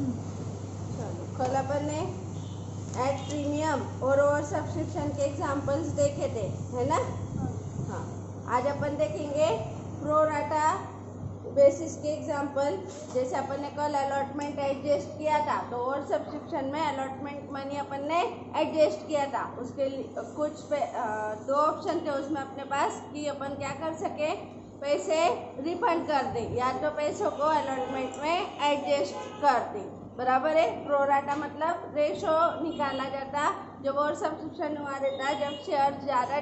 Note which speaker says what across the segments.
Speaker 1: चलो, कल अपन ने एट प्रीमियम और ओवर सब्सक्रिप्शन के एग्जांपल्स देखे थे, है ना? हाँ। आज अपन देखेंगे प्रो राटा बेसिस के एग्जांपल। जैसे अपन ने कल अलॉटमेंट एडजस्ट किया था, तो ओवर सब्सक्रिप्शन में अलॉटमेंट मनी अपन ने एडजस्ट किया था। उसके लिए कुछ दो ऑप्शन थे उसमें अपने पास कि अपन क्या कर सके, पैसे रिफंड कर दें या तो पैसों को अलॉटमेंट में एडजस्ट कर दें। बराबर है। प्रोराटा मतलब रेशो निकाला जाता जब और सब्सक्रिप्शन हुआ रहता, जब शेयर ज़्यादा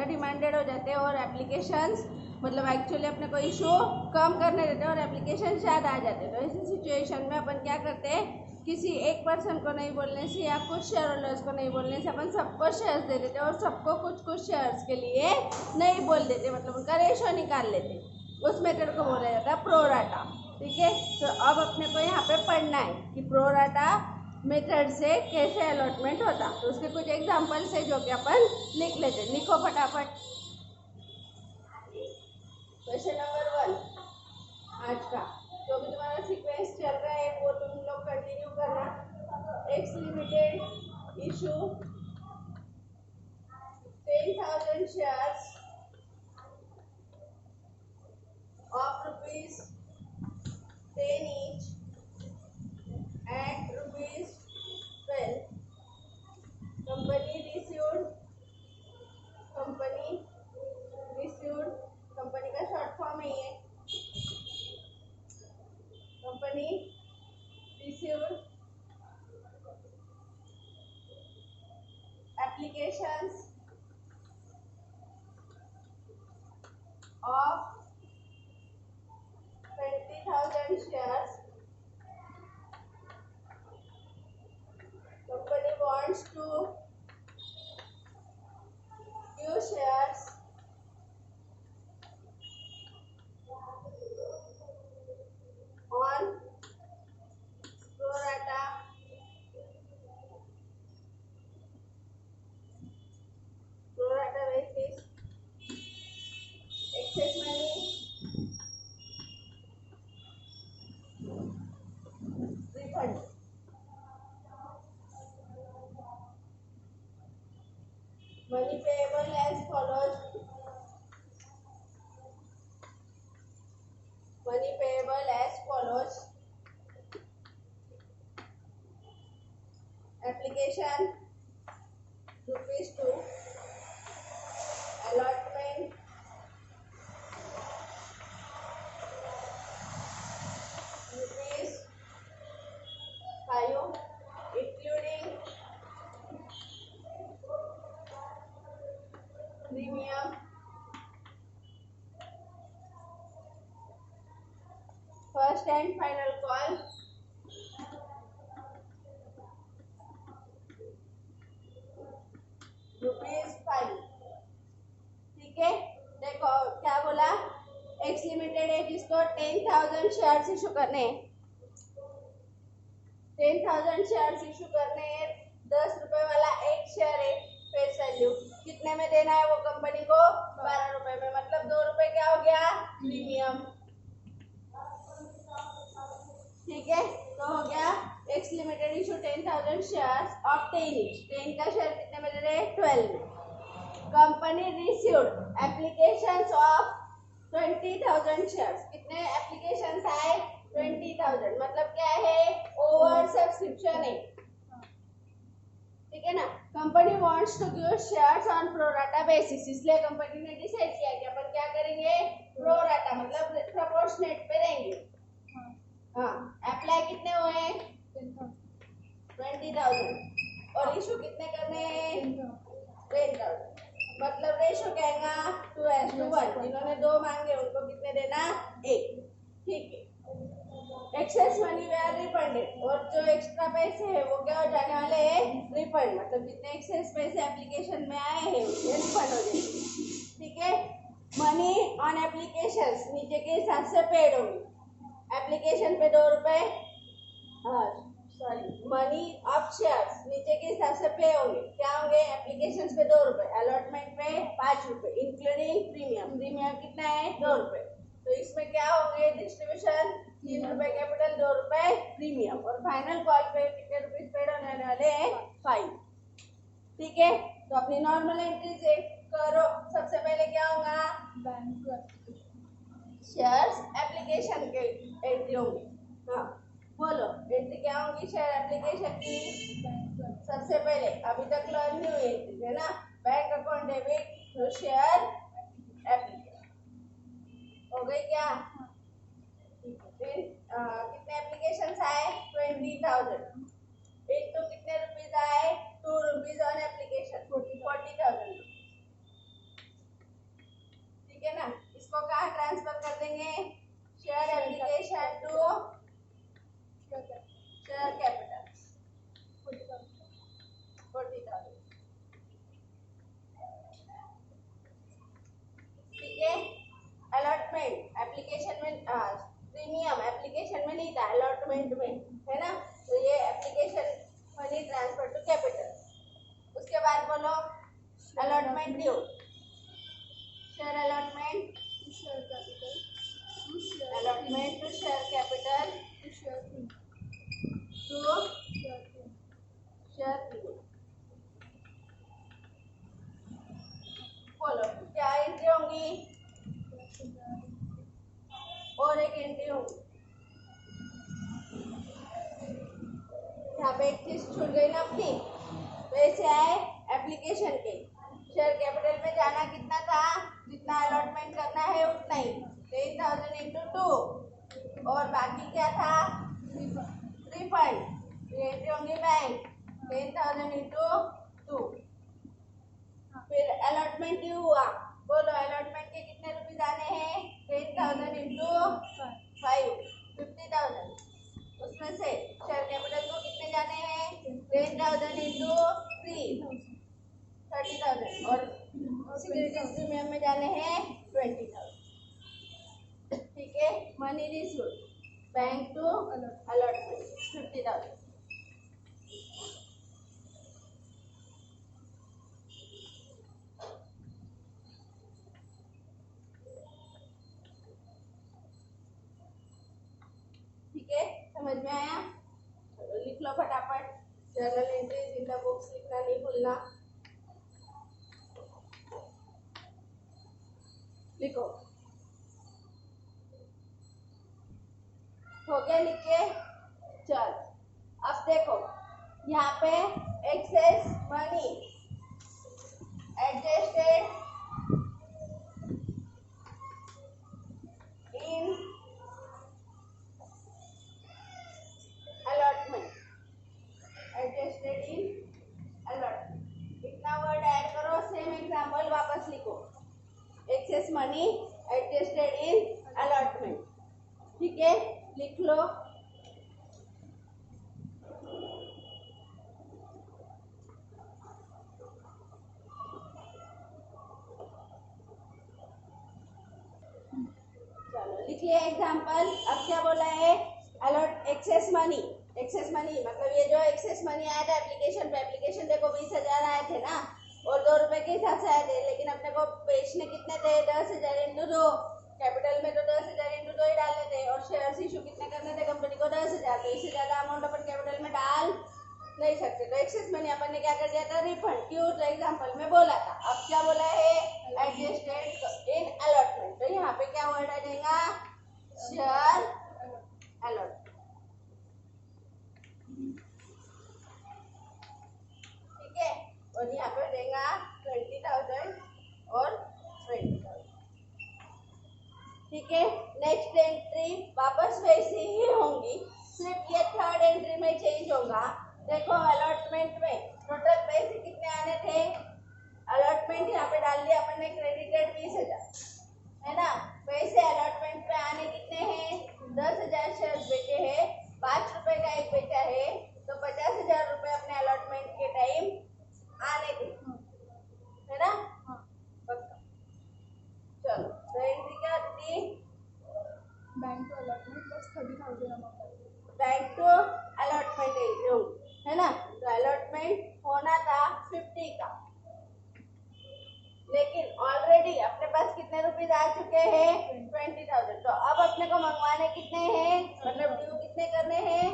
Speaker 1: डिमांडेड हो जाते और एप्लीकेशंस मतलब एक्चुअली अपने को इशू कम करने देते और एप्लीकेशन ज़्यादा आ जाते। तो ऐसी सिचुएशन में अपन क्या करते हैं, किसी एक पर्सन को नहीं बोलने से या कुछ शेयर होल्डर्स को नहीं बोलने से अपन सबको शेयर्स दे देते और सबको कुछ कुछ शेयर्स के लिए नहीं बोल देते, मतलब उनका रेशो निकाल लेते। उस मेथड को बोला जाता है प्रोराटा। ठीक है, तो अब अपने को यहाँ पे पढ़ना है कि प्रोराटा मेथड से कैसे अलॉटमेंट होता। तो उसके कुछ एग्जांपल्स है जो कि अपन लिख लेते। लिखो फटाफट। क्वेश्चन नंबर 1 आज का जो भी तुम्हारा सीक्वेंस चल रहा है वो तुम लोग कंटिन्यू करना। X limited issue 10,000 shares of rupees 10 each at rupees 12. Company received company का शॉर्ट फॉर्म है ये। Company received applications of 20,000 shares. Company wants to give shares on pro rata basis. Excess money refund. Money payable as follows. Money payable as follows. Application ₹2. Allotment ₹5, including premium. First and final call. ₹5। ठीक है, देखो क्या बोला। X limited है जिसको 10,000 shares issue करने हैं। 10,000 shares issue करने हैं। 10 रुपए वाला एक शेयर है फेस वैल्यू। कितने में देना है वो कंपनी को? 12 रुपए में। मतलब 2 रुपए क्या हो गया? प्रीमियम। ठीक है, तो हो गया x limited issue 10,000 shares of 10 each। 10 का शेयर कितने में दे रहे हैं? 12 में। Company received applications of 20,000 shares. कितने एप्लीकेशंस आए? 20,000। मतलब क्या है? ओवर सब्सक्रिप्शन है। ठीक है ना। Company wants to give shares on pro rata basis. इसलिए कंपनी ने डिसाइड किया कि अपन क्या करेंगे? प्रो राटा मतलब प्रोपोर्शनेट पे देंगे। हाँ, अप्लाई कितने हुए? 20,000। और इशू कितने करने हैं? 10,000। मतलब रेशो क्या आएगा? 2:1। जिन्होंने 2 मांगे उनको कितने देना? 1। ठीक है। Excess money were refunded. और जो एक्स्ट्रा पैसे है वो क्या हो जाने वाले हैं? रिफंड। मतलब जितने एक्सेस पैसे एप्लीकेशन में आए हैं ये रिफंड हो जाएंगे। ठीक है। मनी ऑन एप्लीकेशंस नीचे के हिसाब से पेड होगी। एप्लीकेशन पे 2 रुपए, मनी ऑफ शेयर्स नीचे के हिसाब से पे होंगे। क्या होंगे? एप्लीकेशंस पे 2 रुपए, अलॉटमेंट पे 5 रुपए, इंक्लूडिंग प्रीमियम। प्रीमियम कितना है? 2 रुपए। तो इसमें क्या होंगे? डिस्ट्रीब्यूशन 3 रुपए कैपिटल, 2 रुपए प्रीमियम, और फाइनल कॉल पे कितने रुपीज पेड होने वाले हैं 5। ठीक है, तो अपनी नॉर्मल एंट्री से करो। सबसे पहले क्या होगा,
Speaker 2: bank to application,
Speaker 1: shares application के एंट्री होंगी। हाँ बोलो, एंट्री क्या होंगी शेयर एप्लीकेशन की। सबसे पहले अभी तक लर्न नहीं हुई एंट्री है ना, bank account debit to share application हो गई क्या। फिर कितने एप्लीकेशन आए 20,000 इंटू कितने रुपीज आए 2 रुपीज ऑन एप्लीकेशन 40,000। ठीक है ना, इसको कहाँ ट्रांसफर कर देंगे, share application to share capital 40,000। ठीक है, अलॉटमेंट एप्लीकेशन में प्रीमियम एप्लीकेशन में नहीं था, अलॉटमेंट में है ना, तो ये application money transfer to capital. उसके बाद बोलो allotment due, share allotment
Speaker 2: to share capital,
Speaker 1: allotment to share capital
Speaker 2: to share
Speaker 1: to share premium. बोलो क्या एंट्री होंगी, और एक एंट्री होगी। यहाँ पे एक चीज छूट गई ना अपनी, वैसे आए एप्लीकेशन के शेयर कैपिटल में जाना कितना था, जितना अलॉटमेंट करना है उतना ही 10,000 इंटू 2, और बाकी क्या था रिफंड। एंट्री होंगी बैंक 10,000 इंटू 2। फिर अलॉटमेंट ड्यू हुआ, बोलो अलॉटमेंट के कितने रुपीज आने हैं 10,000 इंटू 5 50,000। उसमें से शेयर कैपिटल को कितने जाने हैं 10,000 इंटू 3 30,000, और सिक्योरिटीज प्रीमियम में जाने हैं 20,000। ठीक है, money received bank to allotment 50,000। ठीक है, समझ में आया, लिख लो फटाफट। Journal entries in the books लिखना नहीं भूलना, लिखो। हो गया लिख के, चल अब देखो यहाँ पे excess money adjusted in allotment, adjusted in allotment, इतना वर्ड ऐड करो। सेम एग्जांपल वापस लिखो, excess money adjusted in allotment. ठीक है, लिख लो। चलो लिख लिया एग्जांपल। अब क्या बोला है, allot excess money. Excess money मतलब ये जो एक्सेस मनी आया था एप्लीकेशन पे, एप्लीकेशन देखो 20,000 आए थे ना, और 2 रुपए के हिसाब से आए थे, लेकिन अपने को बेचने कितने थे 10,000 इंटू 2। कैपिटल में तो 10,000 इंटू 2 ही डालने थे, और शेयर इशू कितने करने थे कंपनी को 10,000, तो इससे ज्यादा अमाउंट अपन कैपिटल में डाल नहीं सकते, तो एक्सेस मनी अपन ने क्या कर दिया था रिफंड। क्यों, तो एग्जांपल में बोला था। अब क्या बोला है एडजस्टेड इन अलॉटमेंट, तो यहाँ पे क्या वर्ड आ जाएगा शेयर अलॉटमेंट। ठीक है, और यहाँ पे देगा 20,000 और 20,000। ठीक है, नेक्स्ट एंट्री वापस वैसी ही होंगी, सिर्फ ये थर्ड एंट्री में चेंज होगा। देखो अलॉटमेंट में टोटल पैसे कितने आने थे, अलॉटमेंट यहाँ पे डाल दिया अपन ने क्रेडिटेड 20,000 है ना, पैसे अलॉटमेंट पे आने कितने हैं 10,000 शेयर बेचे हैं, 5 रुपए का एक बेचा है, तो 50,000 रुपए अपने अलॉटमेंट के टाइम आने थे, है ना। पक्का, चलो तो एंट्री क्या होती,
Speaker 2: bank to allotment plus 30,000 amount,
Speaker 1: bank to allotment entry होगी, है ना। तो अलॉटमेंट होना था 50 का, लेकिन ऑलरेडी अपने पास कितने रुपीज आ चुके हैं 20,000, तो अब अपने को मंगवाने कितने हैं, मतलब ड्यू कितने करने हैं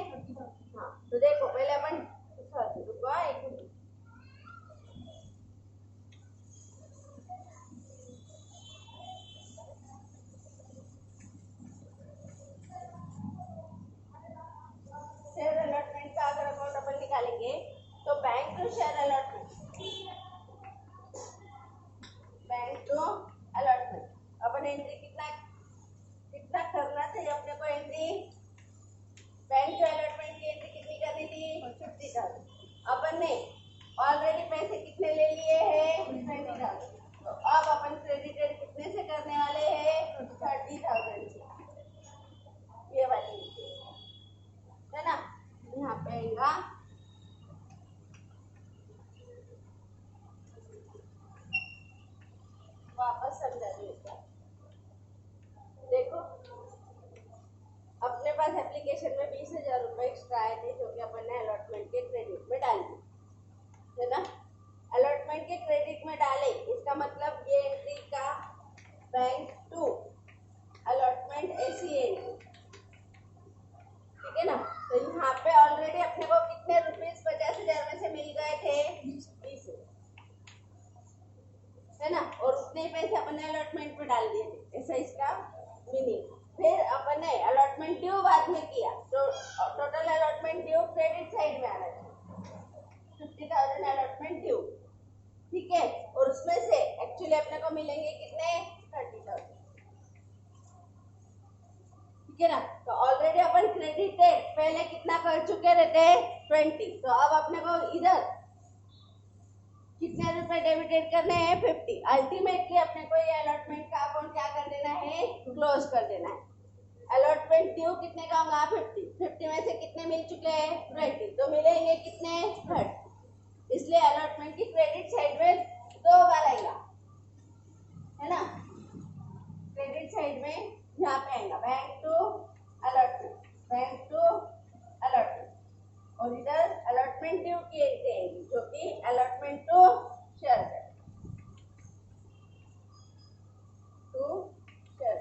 Speaker 1: थे जो कि अपन ने अलॉटमेंट के क्रेडिट में डाल दी, है ना। अलॉटमेंट के क्रेडिट में डाले, इसका मतलब ये एंट्री का बैंक टू अलॉटमेंट ऐसी एंट्री, ठीक है ना। तो यहाँ पे ऑलरेडी अपने को कितने रुपीस 50,000 में से मिल गए थे, 20, है ना। और उतने ही पैसे अपन ने अलॉटमेंट में डाल दिए थे, ऐसा इसका मीनिंग। फिर अपन ने अलॉटमेंट ड्यू बाद में किया, तो total allotment due credit side में आ रहा है, 50,000 अलॉटमेंट ड्यू, ठीक है। और उसमें से एक्चुअली अपने को मिलेंगे कितने, 30,000, ठीक है ना। तो ऑलरेडी अपन क्रेडिटेड पहले कितना कर चुके रहते, 20, तो अब अपने को इधर कितने रुपए डेबिटेड करने हैं, 50। अल्टीमेटली अपने को ये अलॉटमेंट का अकाउंट क्या कर देना है, क्लोज कर देना है। अलॉटमेंट ड्यू कितने का होगा, 50 में से कितने मिल चुके हैं, 20, तो मिलेंगे कितने, 30। इसलिए अलॉटमेंट की क्रेडिट साइड में 2 बार आएगा, है ना। क्रेडिट साइड में यहाँ पे आएगा bank to allotment, bank to allotment, और इधर अलॉटमेंट ड्यू की एंट्री आएगी जो कि अलॉटमेंट टू शेयर है, टू शेयर।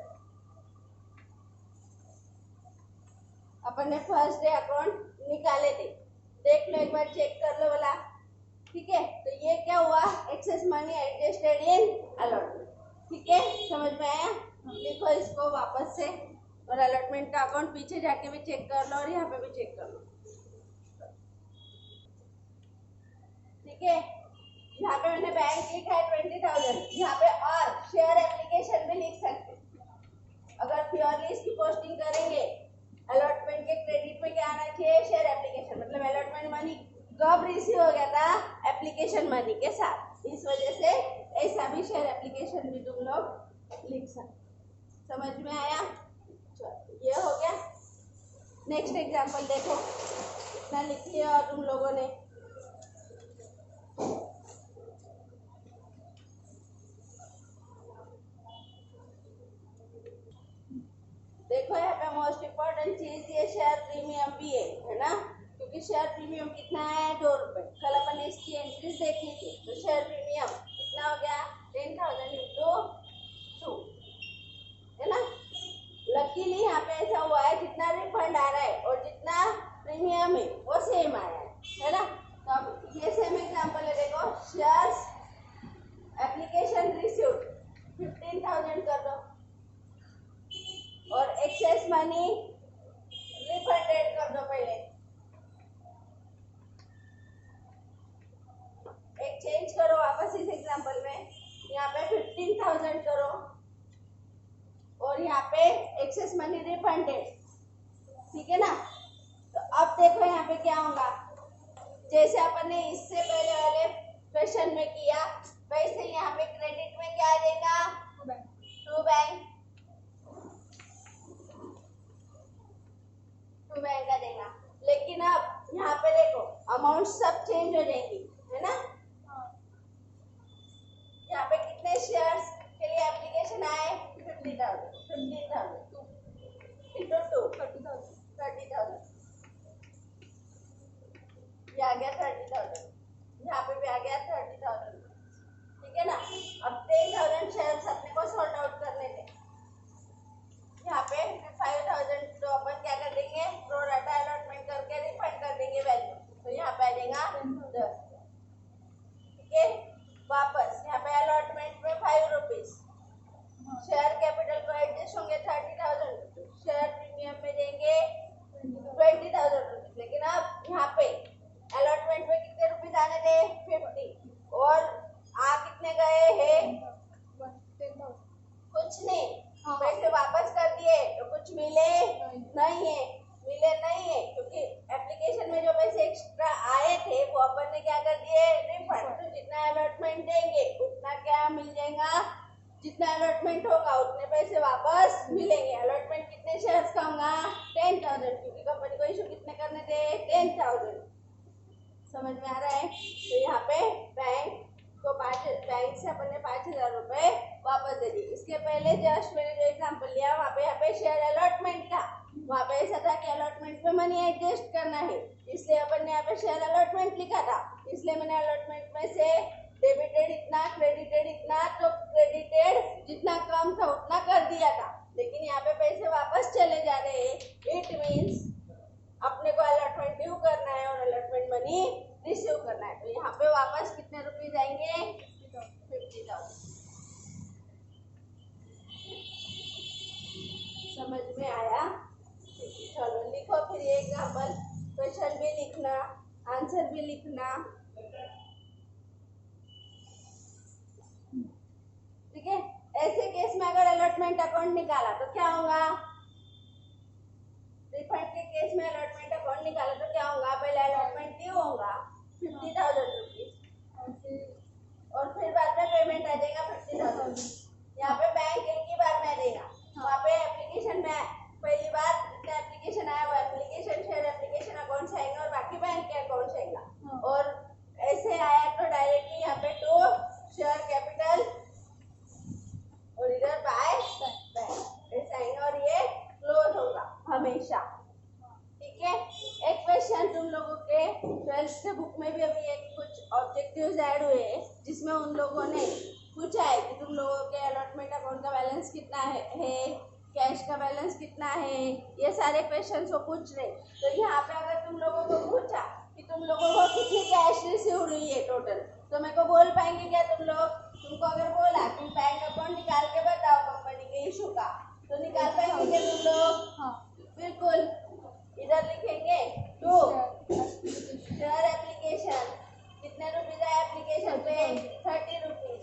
Speaker 1: अपन ने फर्स्ट डे अकाउंट निकाले थे, देख लो एक बार, चेक कर लो बोला, ठीक है। तो ये क्या हुआ, excess money adjusted in allotment, ठीक है, समझ में आया। देखो इसको वापस से, और अलॉटमेंट का अकाउंट पीछे जाके भी चेक कर लो और यहाँ पे भी चेक कर लो, ठीक है। यहाँ पे मैंने बैंक लिखा है 20,000, यहाँ पे और शेयर एप्लीकेशन भी लिख सकते। अगर प्योरली इसकी पोस्टिंग करेंगे, अलॉटमेंट के क्रेडिट में क्या आना चाहिए, शेयर एप्लीकेशन, मतलब अलॉटमेंट मनी कब रिसीव हो गया था, एप्लीकेशन मनी के साथ, इस वजह से ऐसा भी शेयर एप्लीकेशन भी तुम लोग लिख सकते। समझ में आया, चलो ये हो गया। नेक्स्ट एग्जांपल देखो, इतना लिख लिया और तुम लोगों ने, देखो यहाँ पे मोस्ट इम्पोर्टेंट चीज ये शेयर प्रीमियम भी है ना, क्योंकि शेयर प्रीमियम कितना है, 2 रुपए। कल अपन ने इसकी एंट्रीज देखी थी, तो शेयर प्रीमियम कितना हो गया, 10,000 इंटू 2, है ना। लकीली यहाँ पे ऐसा हुआ है, जितना रिफंड आ रहा है और जितना प्रीमियम है वो सेम आया है ना। तो अब ये सेम एग्जांपल है, देखो शेयर्स एप्लीकेशन रिसीव्ड 15,000 कर दो, और एक्सेस मनी रिफंडेड कर दो। पहले एक चेंज करो वापस इस एग्जांपल में, यहाँ पे 15,000 करो और यहाँ पे एक्सेस मनी रिफंडेड, ठीक है ना। तो अब देखो यहाँ पे क्या होगा, जैसे अपन ने इससे पहले वाले क्वेश्चन में किया, वैसे यहाँ पे क्रेडिट में क्या आ जाएगा, टू बैंक का देगा। लेकिन अब यहाँ पे देखो अमाउंट सब चेंज हो जाएंगी, है ना। यहाँ पे कितने शेयर्स के लिए एप्लीकेशन आए, 50,000, 15,000 इंटू 2, 30,000, ये आ गया 30,000, यहाँ पे भी आ गया 30,000, ठीक है ना। अब 10,000 शेयर्स अपने को सॉर्ट आउट करने थे, यहाँ पे 5,000 तो अपन क्या कर देंगे, प्रो डाटा अलॉटमेंट करके रिफंड कर देंगे वैल्यू, तो यहाँ पे आ जाएगा 10, ठीक है। वापस यहाँ पे अलॉटमेंट में 5 रुपीज, शेयर कैपिटल को एडजस्ट होंगे 30,000 रुपीज, शेयर प्रीमियम में देंगे 20,000 रुपीज। लेकिन अब यहाँ पे अलॉटमेंट में कितने रुपीज आने थे, 50, और आ कितने गए हैं, कुछ नहीं, पैसे वापस कर दिए तो कुछ मिले नहीं है, क्योंकि एप्लीकेशन में जो पैसे एक्स्ट्रा आए थे वो अपन ने क्या कर दिए, रिफंड। तो जितना अलॉटमेंट देंगे उतना क्या मिल जाएगा, जितना अलॉटमेंट होगा उतने पैसे वापस मिलेंगे। अलॉटमेंट कितने शेयर्स का होगा, 10,000, क्योंकि कंपनी को इशू कितने करने थे, 10,000। समझ में आ रहा है। तो यहाँ पे बैंक से अपन ने 5,000 रुपए वापस दे दिए। इसके पहले जस्ट मैंने जो एग्जांपल लिया वहाँ पे यहाँ पे शेयर अलॉटमेंट का वहाँ पे ऐसा था कि अलॉटमेंट में मनी एडजस्ट करना है, इसलिए अपन ने यहाँ पे शेयर अलॉटमेंट लिखा था। इसलिए मैंने अलॉटमेंट में से डेबिटेड इतना, क्रेडिटेड इतना, तो क्रेडिटेड जितना कम था उतना कर दिया था। लेकिन यहाँ पे पैसे वापस चले जा रहे हैं, इट मीन्स अपने को अलॉटमेंट ड्यू करना है और अलॉटमेंट मनी रिसीव करना है। तो यहाँ पे वापस कितने रुपीज आएंगे? 50,000। समझ में आया? चलो लिखो फिर ये एग्जाम्पल, क्वेश्चन भी लिखना, आंसर भी लिखना, ठीक है। ऐसे केस में अगर अलॉटमेंट अकाउंट निकाला तो क्या होगा? रिफंड के केस में अलॉटमेंट अकाउंट निकाला तो क्या होगा? पहले अलॉटमेंट ड्यू होगा 50,000 रुपीज और फिर बाद में पेमेंट आ जाएगा 50,000। यहाँ पे बैंक एक ही बार में देगा, वहाँ पे एप्लीकेशन में पहली बार जितना एप्लीकेशन आया वो एप्लीकेशन शेयर एप्लीकेशन अकाउंट से आएगा और बाकी बैंक के अकाउंट से आएगा। और ऐसे आया तो डायरेक्टली यहाँ पे टू शेयर कैपिटल और इधर बाय बैंक ऐसा आएगा और ये क्लोज होगा हमेशा, ठीक है। एक क्वेश्चन तुम लोगों के 12th के बुक में भी अभी एक कुछ ऑब्जेक्टिव्स ऐड हुए हैं, जिसमें उन लोगों ने पूछा है कि तुम लोगों के अलॉटमेंट अकाउंट का बैलेंस कितना है, कैश का बैलेंस कितना है, ये सारे क्वेश्चंस वो पूछ रहे। तो यहाँ पे अगर तुम लोगों को पूछा कि तुम लोगों को कितनी कैश रिसीव हुई है टोटल, तो मेरे को बोल पाएंगे क्या तुम लोग? तुमको अगर बोला कि बैंक अकाउंट निकाल के बताओ कंपनी के इशू का, तो निकाल पाएंगे क्या तुम लोग? हाँ बिल्कुल। इधर लिखेंगे टू शेयर एप्लीकेशन, कितने रुपीज है एप्लीकेशन पे? 30 रुपीज।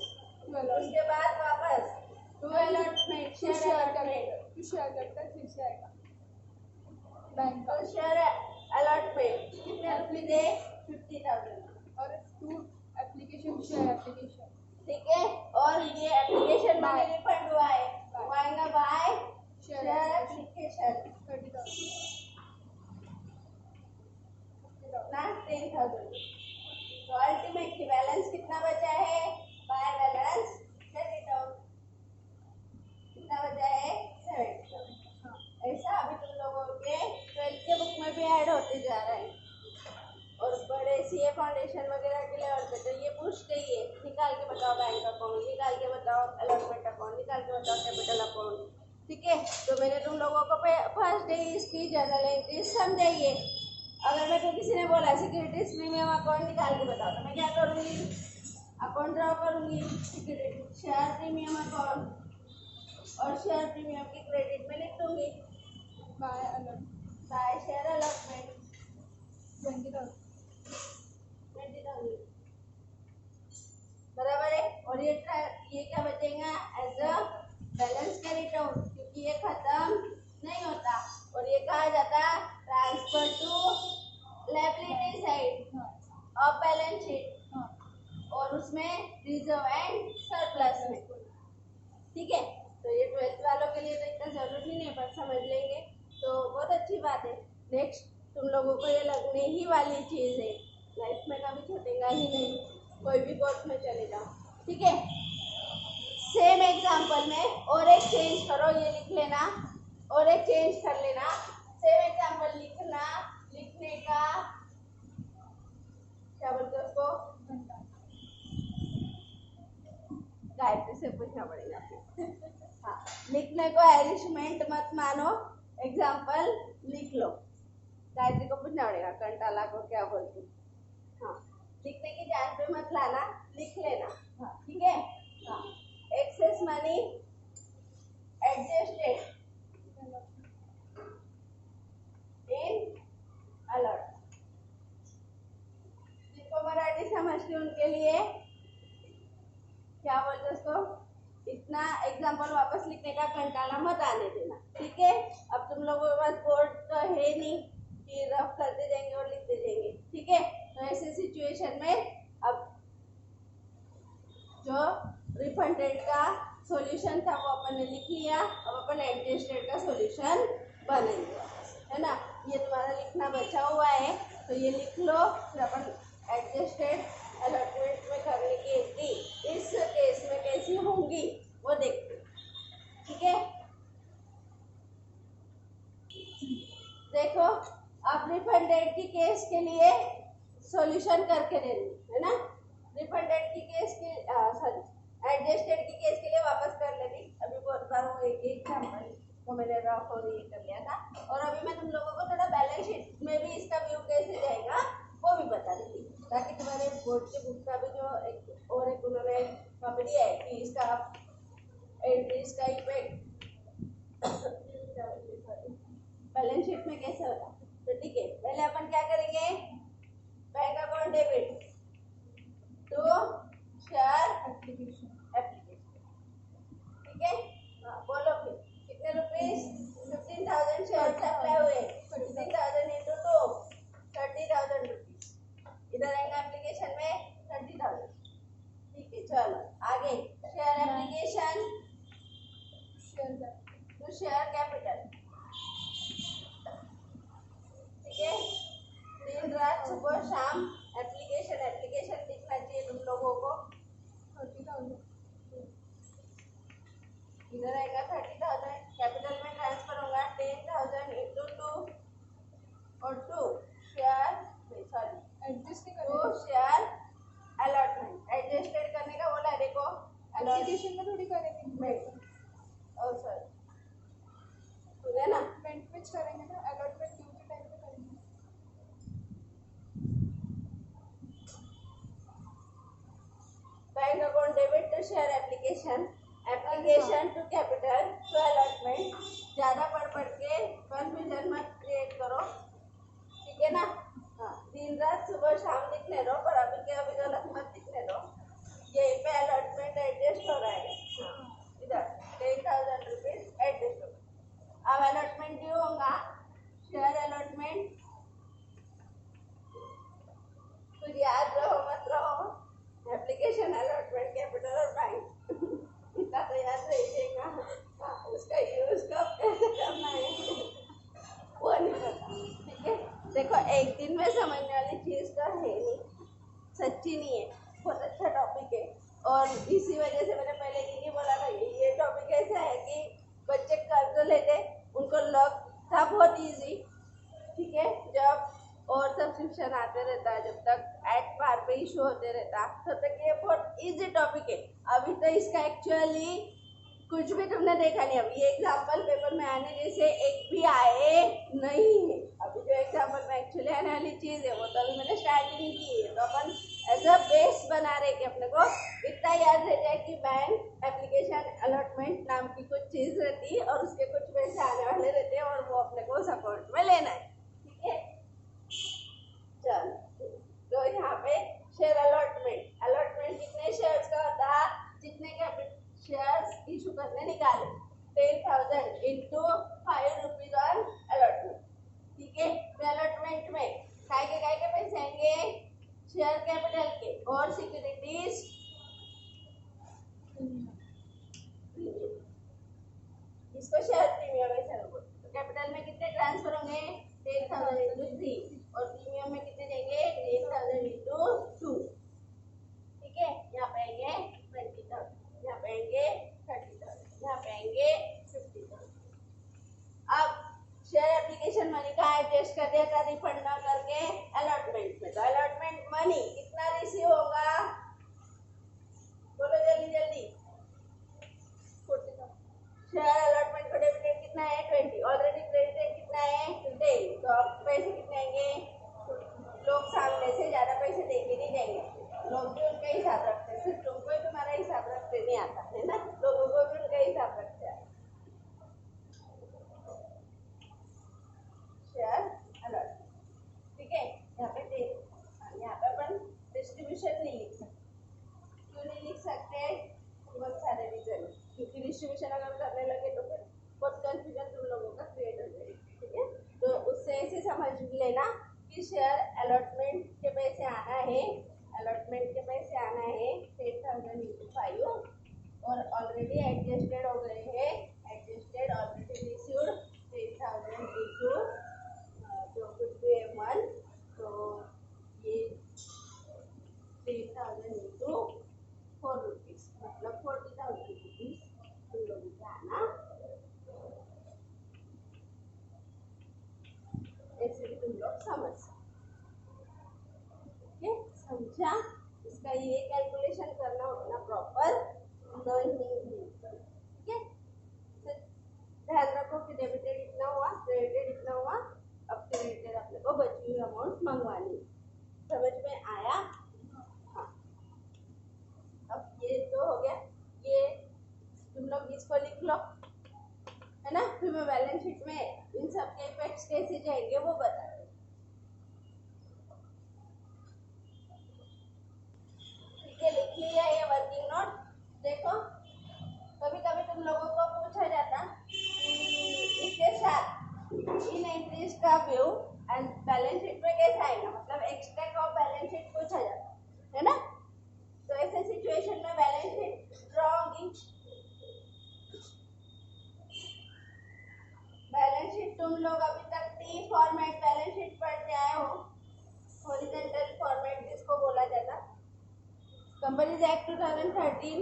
Speaker 1: उसके बाद वापस टू अलॉटमेंट शेयर अलॉटमेंट फिर से आएगा बैंक का शेयर अलॉटमेंट कितने रुपीज है? 50,000 और टू एप्लीकेशन शेयर एप्लीकेशन, ठीक है। और ये एप्लीकेशन मनी रिफंड हुआ है, वो आएगा बाय शेयर एप्लीकेशन 30,000 ना 10,000। तो अल्टीमेटली बैलेंस कितना बचा है? बाय बैलेंस क्रेडिट आउट कितना बचा है? 70,000। ऐसा अभी तुम लोगों के 12th के बुक में भी ऐड होते जा रहा है। और बड़े सीए फाउंडेशन वगैरह के लेवल पे तो ये पूछते ही है, निकाल के बताओ बैंक अकाउंट, निकाल के बताओ अलॉटमेंट अकाउंट, निकाल के बताओ कैपिटल अकाउंट, ठीक है। तो मैंने तुम लोगों को फर्स्ट डे इसकी जर्नल एंट्रीज समझाइए। अगर मेरे को किसी ने बोला सिक्योरिटीज प्रीमियम अकाउंट निकाल के बताओ, तो मैं क्या करूँगी? अकाउंट ड्रॉ करूँगी, सिक्योरिटी शेयर प्रीमियम अकाउंट और शेयर प्रीमियम की क्रेडिट में लिख दूँगी बाय शेयर अलॉटमेंट 20,000 बराबर है। और ये क्या बचेगा? As a balance carried out, क्योंकि ये खत्म नहीं होता। और ये कहा जाता transfer to liability side of balance sheet और उसमें रिजर्व एंड सरप्लस में, ठीक है। तो ये 12th वालों के लिए तो इतना जरूरी नहीं है, पर समझ लेंगे तो बहुत अच्छी बात है। नेक्स्ट तुम लोगों को ये लगने ही वाली चीज़ है, लाइफ में कभी छूटेगा ही नहीं, कोई भी कोर्स में चले जाओ, ठीक है। सेम एग्जाम्पल में और एक चेंज करो, ये लिख लेना और एक चेंज कर लेना। सेम एग्जाम्पल लिखना, लिखने का क्या बोलते हैं उसको? गायत्री से पूछना पड़ेगा हाँ, लिखने को एरिशमेंट मत मानो, एग्जाम्पल लिख लो। गायत्री को पूछना पड़ेगा कंटाला को क्या बोलती। हाँ, लिखने की जान पे मत लाना, लिख लेना, हाँ ठीक है। हाँ, excess money adjusted in alert. जिनको मराठी समझती उनके लिए क्या बोलते उसको, इतना एग्जाम्पल वापस लिखने का कंटाला मत आने देना, ठीक है। अब तुम लोगों के पास बोर्ड तो है नहीं कि रफ करते जाएंगे और लिखते जाएंगे, ठीक है। तो ऐसे सिचुएशन में अब जो रिफंडेड का सॉल्यूशन था वो अपन ने लिख लिया, अब अपन एडजस्टेड का सॉल्यूशन बनाएंगे, है ना। ये तुम्हारा लिखना बचा हुआ है तो ये लिख लो, फिर अपन एडजस्टेड अलॉटमेंट में करने की एंट्री इस केस में कैसी होंगी वो देखते हैं, ठीक है। देखो अब रिफंडेड की केस के लिए सॉल्यूशन करके दे रही है ना। रिफंडेड की केस के सॉरी एडजस्टेड की केस के लिए वापस कर लेनी। अभी बहुत बार वो एक एग्जांपल को मैंने रफ और ये कर लिया था, और अभी मैं तुम लोगों को थोड़ा बैलेंस शीट में भी इसका व्यू कैसे जाएगा वो भी बता देती, ताकि तुम्हारे बोर्ड के बुक का भी जो एक उन्होंने वहाँ पे दिया है कि इसका एंट्रीज का इफेक्ट बैलेंस शीट में कैसे होगा। तो ठीक है, पहले अपन क्या करेंगे, bank account debit to share application. ठीक है, हाँ बोलो फिर कितने रुपीस, 15,000 शेयर अप्लाई हुए, 15,000 इंटू 2 30,000 रुपीस। इधर आएगा एप्लीकेशन में 30,000। ठीक है, चलो आगे share application to share capital. ठीक है, दिन रात सुबह शाम एप्लीकेशन लिखना चाहिए तुम लोगों को। 30,000 इधर आएगा 30,000, कैपिटल में ट्रांसफर होगा 10,000 इंटू 2 और 2 शेयर सॉरी
Speaker 2: एडजस्ट नहीं
Speaker 1: 2 शेयर अलॉटमेंट। एडजस्टेड करने का बोला है, देखो
Speaker 2: एप्लीकेशन में थोड़ी करेंगे,
Speaker 1: और सॉरी सुने ना,
Speaker 2: बैंक में करेंगे ना, अलॉटमेंट ड्यू के टाइम पे करेंगे।
Speaker 1: Bank account debit to share application to capital to allotment. ज्यादा पढ़ के कंफ्यूजन मत क्रिएट करो, ठीक है ना। हाँ, दिन रात सुबह शाम लिखने दो, पर अभी के अभी गलत मत लिखने दो। यही पे अलॉटमेंट एडजस्ट हो रहा है, इधर 10,000 रुपीज एडजस्ट होगा। अब अलॉटमेंट ड्यू होगा, शेयर अलॉटमेंट कुछ याद रहो मत रहो, एप्लीकेशन अलॉटमेंट कैपिटल और बैंक इतना तो याद रहिएगा। उसका यूज कब कैसे करना है वो नहीं पता, ठीक है। देखो एक दिन में समझने वाली चीज तो है नहीं, सच्ची नहीं है, बहुत अच्छा टॉपिक है। और इसी वजह से मैंने पहले नहीं बोला था, ये टॉपिक ऐसा है कि बच्चे कर्ज लेते उनको लग था बहुत इजी, ठीक है। जब और सब्सक्रिप्शन आते रहता, जब तक एट पार पे इशू होते रहता, तब तक ये बहुत इजी टॉपिक है। अभी तो इसका एक्चुअली कुछ भी तुमने देखा नहीं। अभी ये एग्जाम्पल पेपर में आने जैसे एक भी आए नहीं है। अभी जो एग्जाम्पल में एक्चुअली आने वाली चीज है वो तो अभी मैंने स्टार्टिंग की है, तो अपन एज अ बेस बना रहे कि अपने को इतना याद रह जाए कि बैंक एप्लीकेशन अलॉटमेंट नाम की कुछ चीज रहती है और उसके कुछ पैसे आने वाले रहते हैं और वो अपने को उस अकाउंट में लेना है, ठीक है। चलो, तो यहाँ पे शेयर अलॉटमेंट कितने शेयर्स का होता है, जितने के शेयर्स इशू करने निकाले, 10,000 इंटू 5 रुपीज ऑन अलॉटमेंट, ठीक है। तो अलॉटमेंट में काय के पैसे आएंगे, शेयर कैपिटल के और सिक्योरिटीज इसको शेयर प्रीमियम ऐसे लोगों। तो कैपिटल में कितने ट्रांसफर होंगे, 10,000 इंटू 3, और प्रीमियम में कितने देंगे, 10,000 इंटू 2, ठीक है। यहाँ पे आएंगे 20,000, यहाँ पे आएंगे 30,000, यहाँ पे आएंगे 50,000। अब शेयर एप्लीकेशन मनी का एडजस्ट कर दिया था रिफंड ना करके अलॉटमेंट में, तो अलॉटमेंट मनी कितना रिसीव होगा, बोलो जल्दी जल्दी। शेयर अलॉटमेंट को डेबिटेड कितना है, 20, ऑलरेडी क्रेडिटेड कितना है, 10, तो अब पैसे कितने आएंगे, लोग सामने से ज्यादा पैसे देके नहीं देंगे, लोग भी उनका हिसाब रखते हैं, सिर्फ तुमको ही तुम्हारा हिसाब रखते नहीं आता है ना, लोगों को भी उनका हिसाब रखते हैं। शेयर अलॉटमेंट, ठीक है। यहाँ पे यहाँ पे अपन डिस्ट्रीब्यूशन नहीं लिख सकते, क्यों नहीं लिख सकते, बहुत सारे रीजन, क्योंकि डिस्ट्रीब्यूशन अगर करने लगे तो फिर बहुत कंफ्यूजन तुम लोगों का क्रिएट हो जाएगी, ठीक है। तो उससे ऐसे समझ लेना कि शेयर अलॉटमेंट के पैसे आना है, अलॉटमेंट के पैसे आना है 10,000 इंटू 5, और ऑलरेडी एडजस्टेड हो गए हैं, एडजस्टेड ऑलरेडी रिसीव्ड 10,000 इंटू जो कुछ भी है 1, तो ये 10,000 इंटू 4 रुपीज, मतलब 40,000 रुपीज तुम लोगों को आना। इसका ये कैलकुलेशन करना उतना प्रॉपर नहीं है। ठीक है, तो ध्यान रखो कि डेबिटेड इतना हुआ, क्रेडिटेड इतना हुआ, अब क्रेडिटेड अपने को बची हुई अमाउंट मंगवानी। समझ में आया? हाँ, अब ये तो हो गया। ये तुम लोग इसको लिख लो, है ना? फिर मैं बैलेंस शीट में इन सब के इफेक्ट्स कैसे जाएंगे वो बता दूँ। ठीक है, लिख लिया ये वर्किंग नोट। देखो, कभी कभी तुम लोगों को पूछा जाता कि इसके साथ इन एंट्रीज का व्यू एंड बैलेंस शीट में कैसे आएगा, मतलब एक्सट्रैक्ट ऑफ बैलेंस शीट पूछा जाता है ना? तो ऐसे सिचुएशन में बैलेंस शीट ड्रॉ होगी। बैलेंस शीट तुम लोग अभी तक टी फॉर्मेट बैलेंस शीट पढ़ते आए हो, हॉरिजॉन्टल फॉर्मेट जिसको बोला जाता। कंपनीज एक्ट 2013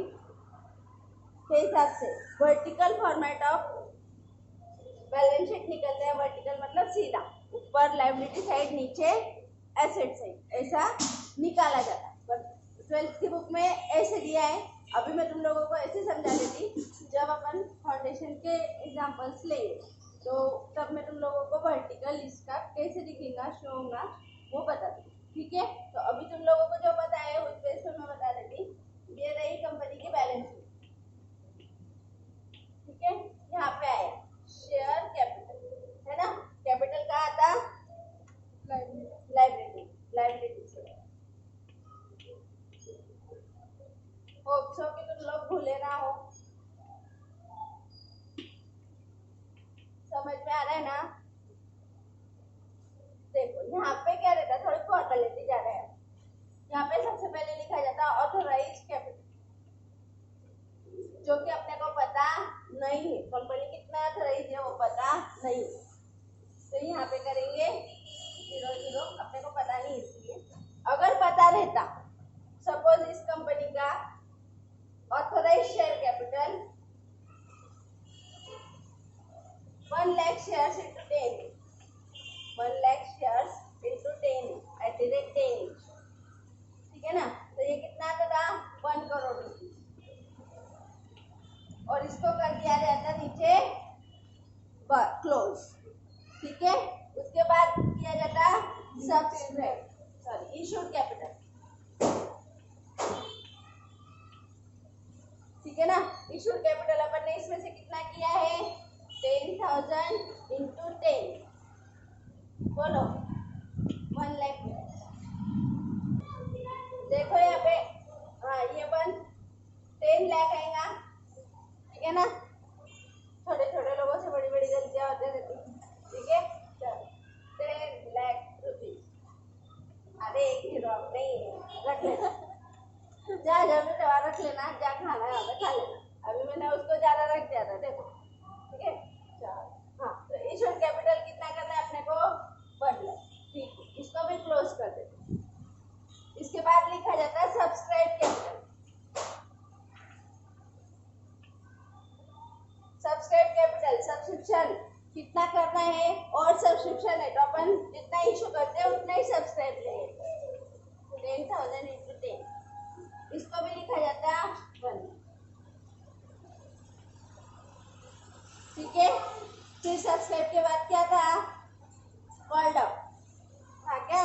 Speaker 1: के हिसाब से vertical format of balance sheet निकलते हैं। वर्टिकल मतलब सीधा, ऊपर लायबिलिटी साइड, नीचे एसेट साइड, ऐसा निकाला जाता है। पर 12th की बुक में ऐसे दिया है। अभी मैं तुम लोगों को ऐसे समझा देती, जब अपन फाउंडेशन के एग्जांपल्स लेंगे तो तब मैं तुम लोगों को वर्टिकल इसका कैसे दिखेगा, शो होगा, वो बता दूँ। ठीक है, तो अभी तुम लोगों को जो पता है उस बेस पर मैं बता देती। ये रही कंपनी की बैलेंस शीट। ठीक है, यहाँ पे आया शेयर कैपिटल, है ना? कैपिटल कहाँ आता? लाइबिलिटी से। होप सो कि तुम लोग भूले ना हो। समझ में आ रहा है ना? देखो यहाँ पे क्या रहता है, थोड़ी फॉर्मेलिटी जा रहा है। यहाँ पे सबसे पहले लिखा जाता है ऑथोराइज कैपिटल, जो कि अपने को पता नहीं है, कंपनी कितना ऑथोराइज है वो पता नहीं है। तो यहाँ पे करेंगे 00, अपने को पता नहीं। इसलिए अगर पता रहता, सपोज इस कंपनी का authorise share capital 1 lakh shares into 10, 1 lakh shares into 10 @ 10। ठीक है ना? तो ये कितना था? 1 करोड़ रुपीज। और इसको कर दिया जाता नीचे क्लोज। ठीक है, उसके बाद किया जाता सब्सक्राइब इशूड कैपिटल। ठीक है ना? इशूड कैपिटल अपन ने इसमें से कितना किया है? 10,000 इंटू 10, बोलो 1 लाख। देखो यहाँ पे, हाँ ये 10 लाख आएगा। ठीक है ना? छोटे छोटे लोगों से बड़ी बड़ी गलतियां होती रहती। ठीक है, 10 लाख रुपीज। अरे एक जीरो नहीं रख लेना, जा जब रख लेना, जा खाना है खा लेना। अभी मैंने उसको ज्यादा रख दिया था, देखो। ठीक है, हाँ, तो इशूड कैपिटल कितना करना है अपने को? 1 लाख। ठीक है, इसको भी क्लोज कर देते। इसके बाद लिखा जाता है subscribe capital. Subscribe capital subscription कितना करना है, और सब्सक्रिप्शन है तो अपन जितना इशू करते हैं उतना ही सब्सक्राइब लेंगे। 10,000 इंटू 10, इसको भी लिखा जाता है 1। ठीक है, फिर सब्सक्राइब के बाद क्या था? कॉल्ड अप था क्या?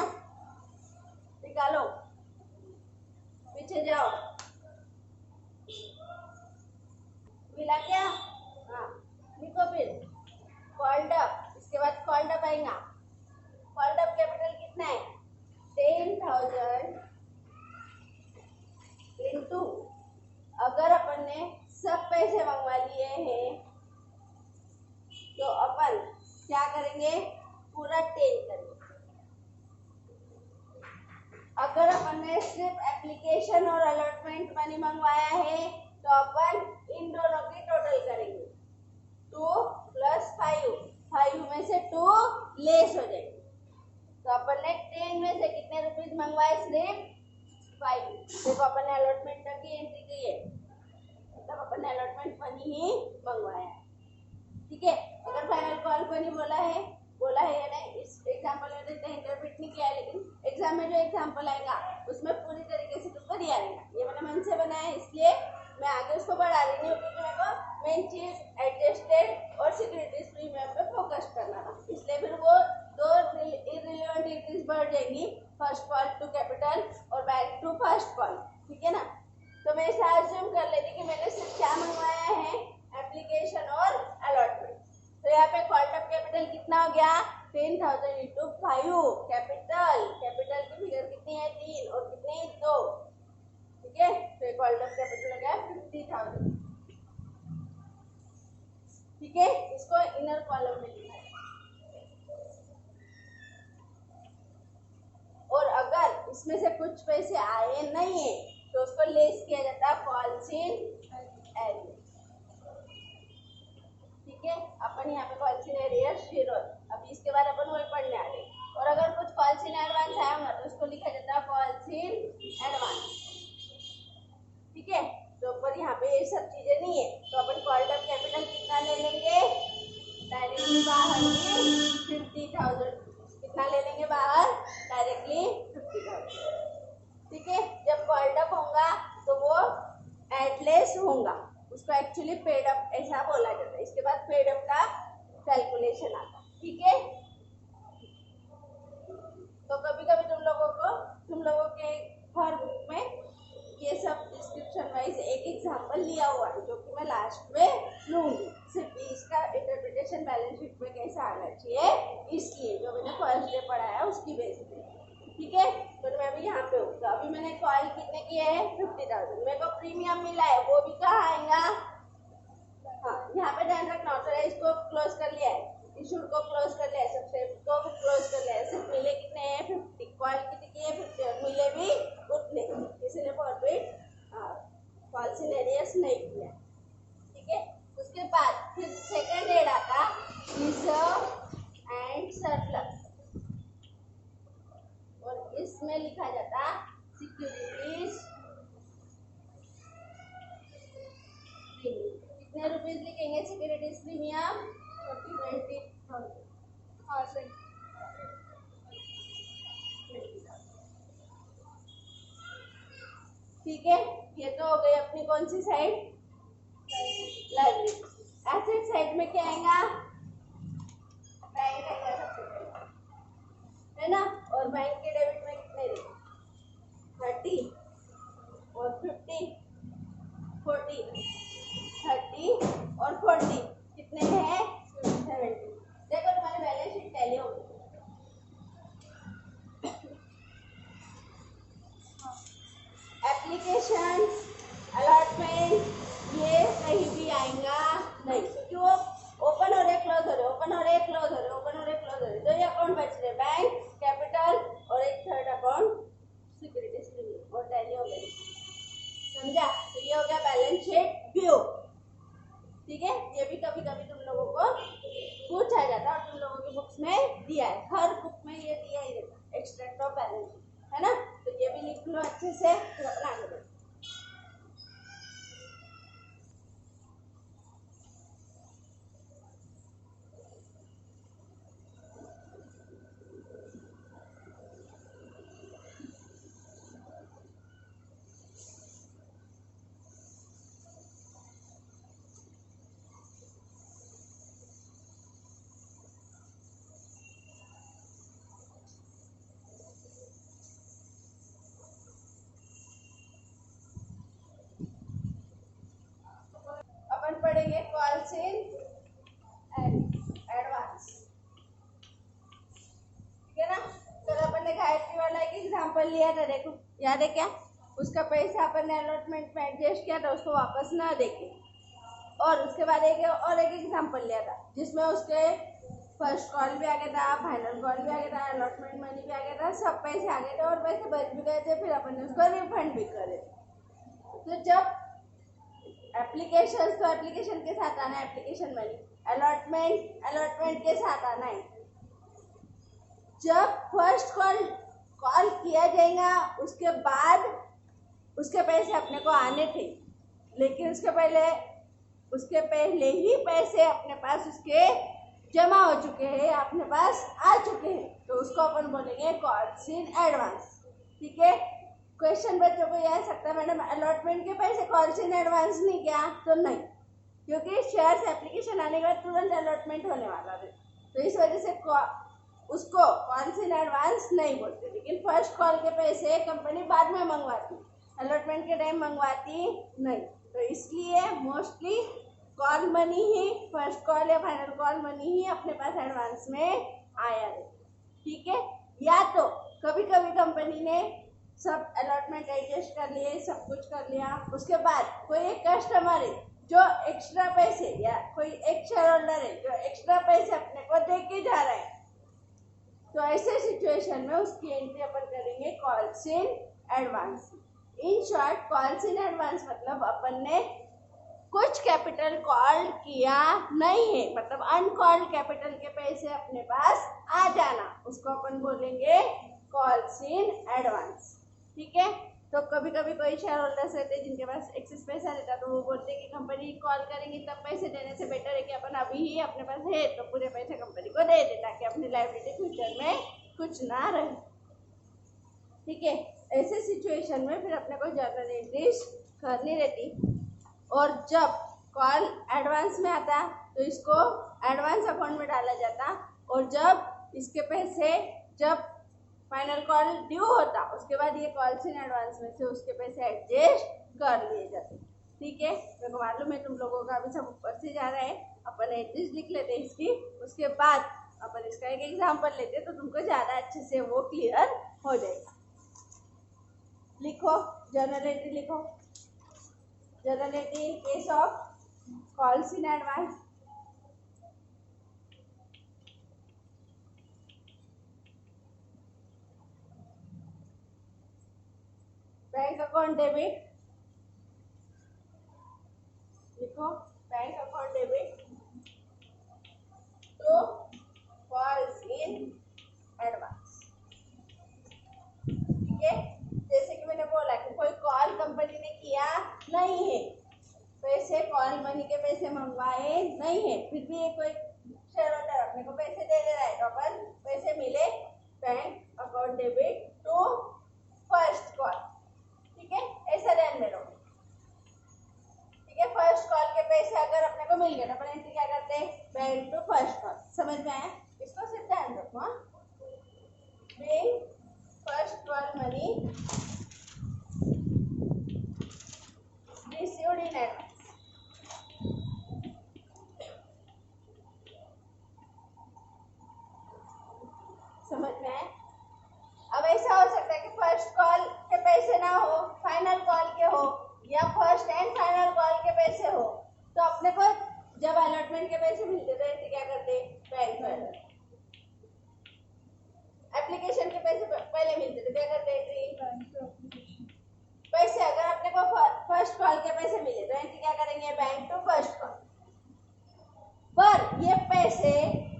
Speaker 1: निकालो, पीछे जाओ। मिला क्या? हाँ, लिखो फिर कॉल्ड अप। इसके बाद कॉल्ड अप आएगा। कॉल्ड अप कैपिटल कितना है? 10,000 इंटू, अगर अपन ने सब पैसे मंगवा लिए हैं तो अपन क्या करेंगे? पूरा 10 करेंगे। अगर अपन ने सिर्फ एप्लीकेशन और अलॉटमेंट मनी मंगवाया है तो अपन इन दोनों की टोटल करेंगे। 2 + 5 में से 2 लेस हो जाएंगे। तो अपन ने 10 में से कितने रुपीज मंगवाए? सिर्फ 5। देखो अपन ने अलॉटमेंट तक की एंट्री की है, मतलब अपन ने अलॉटमेंट मनी ही मंगवाया है। ठीक है, अगर फाइनल कॉल मनी बोला है या नहीं, इस एग्जांपल में तो इंटरप्रेट नहीं किया है, लेकिन एग्जाम में जो एग्जांपल आएगा उसमें पूरी तरीके से तुमको उसको दिया रहेगा। ये मैंने मन से बनाया है, इसलिए मैं आगे उसको बढ़ा रही हूँ क्योंकि मेरे को मेन चीज एडजस्टेड और सिक्योरिटीज प्रीमियम पे फोकस करना था। इसलिए फिर वो दो इररिलेवेंट एंट्रीज बढ़ जाएंगी, फर्स्ट कॉल टू कैपिटल और बैक टू फर्स्ट कॉल, ठीक है ना। तो मैं इसे अज्यूम कर लेती कि मैंने सिर्फ क्या मंगवाया है, एप्लीकेशन और अलॉटमेंट। तो यहाँ पे कॉल्ड अप कैपिटल कितना हो गया, 10,000 इंटू 5 कैपिटल की फिगर कितनी है 3 और कितनी 2, ठीक है। तो कॉल्ड अप कैपिटल हो गया 50,000, ठीक है। इसको इनर कॉलम में लिखा है। और अगर इसमें से कुछ पैसे आए नहीं है तो उसको लेस किया जाता है फॉल्स इन एरियर, ठीक है। अपन यहाँ पे फॉल्स इन एरियर 0, अभी इसके बाद अपन वही पढ़ने आ रहे हैं। और अगर कुछ फॉल्स इन एडवांस आया होगा तो उसको लिखा जाता है फॉल्स इन एडवांस, ठीक है। तो ऊपर यहाँ पे ये सब चीजें नहीं है तो अपन कॉल्ड अप कैपिटल कितना ले लेंगे, डायरेक्टली बाहर में 50,000, कितना ले लेंगे बाहर, डायरेक्टली 50,000, ठीक है। जब कॉल्ड अप होगा तो वो एटलेस होगा, उसको एक्चुअली पेड अप ऐसा बोला जाता है। इसके बाद पेड अप का कैलकुलेशन आता है, ठीक है। तो कभी कभी तुम लोगों के हर बुक में ये सब डिस्क्रिप्शन वाइज एक एग्जांपल लिया हुआ है जो कि मैं लास्ट में लूंगी, सिर्फ इसका इंटरप्रिटेशन बैलेंस शीट में कैसा आना चाहिए इसलिए, जो मैंने फर्स्ट डे पढ़ाया उसकी बेस पे, ठीक है। तो मैं भी यहाँ पे हूँ। तो अभी मैंने कॉल कितने किए हैं 50,000, मेरे को प्रीमियम मिला है, वो भी कहाँ आएगा, हाँ यहाँ पे ध्यान रखना होता है। इसको क्लोज कर लिया है, इशूड को क्लोज कर लिया है, सब्सक्राइब को क्लोज कर लिया है, सिर्फ मिले कितने हैं 50, कॉल कितने किए 50 और मिले भी उतने, इसलिए फॉरवर्ड फॉल्स इन एरियर्स नहीं किया, ठीक है। उसके बाद फिर सेकंड एड आता रिजर्व एंड सरप्लस, और इसमें लिखा जाता सिक्योरिटीज प्रीमियम। कितने रुपीज लिखेंगे सिक्योरिटीज प्रीमियम, 20,000,
Speaker 2: हाँ सही।
Speaker 1: ठीक है। ये तो हो गई अपनी कौन सी साइड, लाइब्रेरी। एसेट साइड में क्या आएगा, बैंक आएगा सबसे पहले, है ना। और बैंक के डेबिट में कितने देंगे, 30 और 50, 40, 30 और 40 कितने हैं 70। देखो तुम्हारी बैलेंस शीट टैली हो गई। एप्लीकेशन अलॉटमेंट ये कहीं भी आएगा नहीं, क्योंकि वो ओपन हो रहे क्लोज हो रहे, ओपन हो रहे क्लोज हो रहे, ओपन हो रहे क्लोज हो रहे। तो ये अकाउंट बच रहे बैंक, कैपिटल और एक थर्ड अकाउंट सिक्योरिटीज प्रीमियम, और टैली हो गई, समझा। तो ये हो गया बैलेंस शीट व्यू, ठीक है। ये भी कभी कभी तुम लोगों को पूछा जाता है और तुम लोगों की बुक्स में दिया है, हर बुक में ये दिया ही रहता है, एक्सट्रैक्ट ऑफ बैलेंस शीट, है ना। तो ये भी लिख लो अच्छे से, फिर अपना आगे बढ़ो। अपन पढ़ेंगे कॉल्स इन एडवांस, ठीक है ना। तो अपन ने गायत्री वाला एक एग्जांपल लिया था, देखो याद है क्या, उसका पैसा अपन ने अलॉटमेंट में एडजस्ट किया था, उसको वापस ना देके। और उसके बाद एक एग्जांपल लिया था जिसमें उसके फर्स्ट कॉल भी आ गया था, फाइनल कॉल भी आ गया था, अलॉटमेंट मनी भी आ गया था, सब पैसे आ गए थे और पैसे बच भी गए थे, फिर अपन ने उसको रिफंड भी करे। तो जब एप्लीकेशन, तो एप्लीकेशन के साथ आना है एप्लीकेशन मनी, अलॉटमेंट के साथ आना है। जब फर्स्ट कॉल किया जाएगा उसके बाद उसके पैसे अपने को आने थे, लेकिन उसके पहले ही पैसे अपने पास उसके जमा हो चुके हैं, अपने पास आ चुके हैं, तो उसको अपन बोलेंगे कॉल्स इन एडवांस, ठीक है। क्वेश्चन बच्चों को ये आ सकता है मैडम अलॉटमेंट के पैसे कॉल्स इन एडवांस नहीं क्या, तो नहीं, क्योंकि शेयर्स एप्लीकेशन आने के बाद तुरंत अलॉटमेंट होने वाला है, तो इस वजह से उसको कॉल्स इन एडवांस नहीं बोलते। लेकिन फर्स्ट कॉल के पैसे कंपनी बाद में मंगवाती, अलॉटमेंट के टाइम मंगवाती नहीं, तो इसलिए मोस्टली कॉल मनी ही, फर्स्ट कॉल या फाइनल कॉल मनी ही अपने पास एडवांस में आया है। ठीक है, या तो कभी कभी कंपनी ने सब अलॉटमेंट एडजस्ट कर लिए, सब कुछ कर लिया, उसके बाद कोई एक कस्टमर है जो एक्स्ट्रा पैसे, या कोई एक शेयर होल्डर है जो एक्स्ट्रा पैसे अपने को दे के जा रहा है, तो ऐसे सिचुएशन में उसकी एंट्री अपन करेंगे calls in advance. In short calls in advance मतलब अपन ने कुछ कैपिटल कॉल किया नहीं है, मतलब अनकॉल्ड कैपिटल के पैसे अपने पास आ जाना, उसको अपन बोलेंगे कॉल्स इन एडवांस। ठीक है, तो कभी कभी कोई शेयर होल्डर्स रहते हैं जिनके पास एक्सेस पैसा रहता है, तो वो बोलते हैं कि कंपनी कॉल करेंगी तब पैसे देने से बेटर है कि अपन अभी ही अपने पास है तो पूरे पैसे कंपनी को दे दे, ताकि अपनी लायबिलिटी फ्यूचर में कुछ ना रहे। ठीक है, ऐसे सिचुएशन में फिर अपने को जर्नल एंट्रीज करनी रहती, और जब कॉल एडवांस में आता तो इसको एडवांस अकाउंट में डाला जाता, और जब इसके पैसे, जब फाइनल कॉल ड्यू होता उसके बाद ये कॉल्स इन एडवांस में से उसके पैसे एडजस्ट कर लिए जाते। ठीक है, मेरे को मालूम है तुम लोगों का अभी सब ऊपर से जा रहा है, अपन एड्रेस लिख लेते हैं इसकी, उसके बाद अपन इसका एक एग्जाम्पल लेते तो तुमको ज़्यादा अच्छे से वो क्लियर हो जाएगा। लिखो, जर्नल एंट्री लिखो, journal entry in case of calls in advance. Bank account debit लिखो, बैंक अकाउंट डेबिट तो कॉल्स इन एडवांस। ठीक है, जैसे कि मैंने बोला कि कोई कॉल कंपनी ने किया नहीं है, पैसे कॉल मनी के पैसे मंगवाए नहीं है, फिर भी कोई शेयर होल्डर अपने को पैसे दे दे रहा है, तो अपन पैसे मिले bank account debit to first call. ठीक है, ऐसा ध्यान में रखो। ठीक है, फर्स्ट कॉल के पैसे अगर अपने को मिल गए तो अपन एंट्री क्या करते हैं, बैंक टू फर्स्ट कॉल। समझ में आया? इसको सिर्फ ध्यान रखो, bank first call money received in advance. समझ में आया? अब ऐसा हो सकता है कि फर्स्ट कॉल के पैसे ना हो, फाइनल कॉल के हो, या फर्स्ट एंड फाइनल कॉल के पैसे हो, तो अपने को जब अलॉटमेंट के पैसे मिलते तो ऐसे क्या करते, बैंक बैलेंस। एप्लीकेशन के पैसे पहले मिलते थे, क्या करते पैसे, अगर अपने को फर्स्ट कॉल के पैसे मिले तो एंट्री क्या करेंगे, बैंक टू फर्स्ट कॉल। पर ये पैसे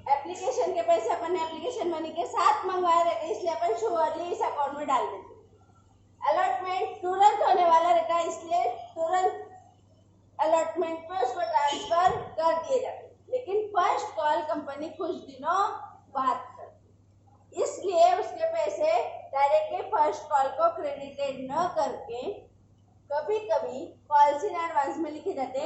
Speaker 1: एप्लीकेशन के पैसे अपन ने एप्लीकेशन मनी के साथ मंगवाए रहते, इसलिए अपन श्योरली इस अकाउंट में डाल देते। अलॉटमेंट तुरंत होने वाला रहता है, इसलिए तुरंत अलॉटमेंट पे उसको ट्रांसफर कर दिए जाते, लेकिन फर्स्ट कॉल कंपनी कुछ दिनों बाद करती, इसलिए उसके पैसे डायरेक्टली फर्स्ट कॉल को क्रेडिटेड न करके कभी कभी कॉल्स इन एडवांस में लिखे जाते।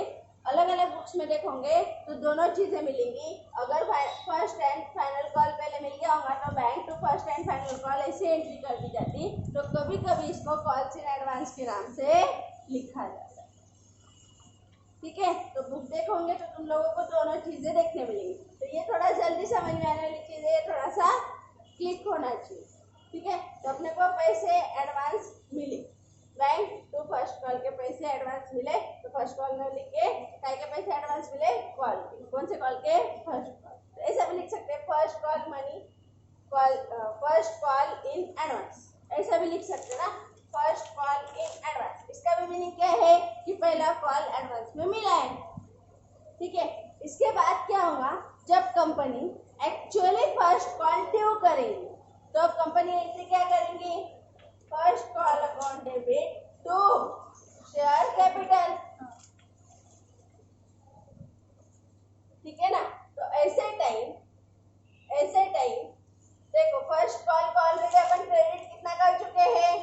Speaker 1: अलग अलग बुक्स में देखोगे तो दोनों चीजें मिलेंगी, अगर फर्स्ट एंड फाइनल कॉल पहले मिल गया होगा तो bank to first and final call ऐसे एंट्री कर दी जाती, तो कभी कभी इसको कॉल्स इन एडवांस के नाम से लिखा जाता है। ठीक है, तो बुक देखोगे तो तुम लोगों को दोनों चीजें देखने मिलेंगी, तो ये थोड़ा जल्दी समझ में आने वाली चीज है, थोड़ा सा क्लिक होना चाहिए। ठीक है, तो अपने को पैसे एडवांस मिले, बैंक टू फर्स्ट कॉल के पैसे एडवांस मिले, तो फर्स्ट कॉल में लिख के काय के पैसे एडवांस मिले, कॉल के, कौन से कॉल के, फर्स्ट कॉल। तो ऐसा भी लिख सकते हैं, first call money call, first call in advance, ऐसा भी लिख सकते हैं ना, फर्स्ट कॉल इन एडवांस। इसका भी मीनिंग क्या है कि पहला कॉल एडवांस में मिला है। ठीक है, इसके बाद क्या होगा, जब company actually first call due करेगी तो कंपनी एंट्री क्या करेंगी, first call account debit to share capital. ठीक है ना, तो ऐसे टाइम देखो फर्स्ट कॉल ऑलरेडी अपन क्रेडिट कितना कर चुके हैं,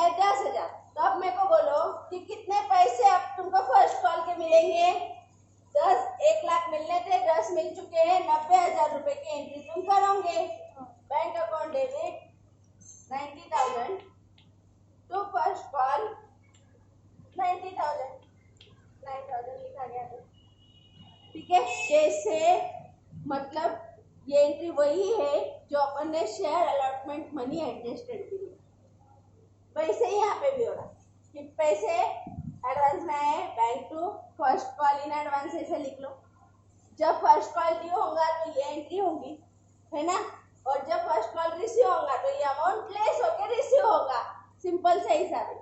Speaker 1: है 10,000। तो अब मेरे को बोलो कि कितने पैसे अब तुमको फर्स्ट कॉल के मिलेंगे। 1 लाख मिलने थे, 10 मिल चुके हैं, 90,000 रुपए की एंट्री तुम करोगे। Bank account debit 90,000 to first call 90,000 लिखा गया था। ठीक है, जैसे मतलब ये एंट्री वही है जो अपन ने शेयर अलॉटमेंट मनी एडजस्टेड की, वैसे ही यहाँ पे भी हो रहा कि पैसे एडवांस में आए bank to first call in advance, ऐसे लिख लो। जब फर्स्ट कॉल ड्यू होगा तो ये एंट्री होगी, है ना, और जब फर्स्ट कॉल रिसीव होगा तो ये अमाउंट प्लेस होकर रिसीव होगा। सिंपल सा हिसाब है,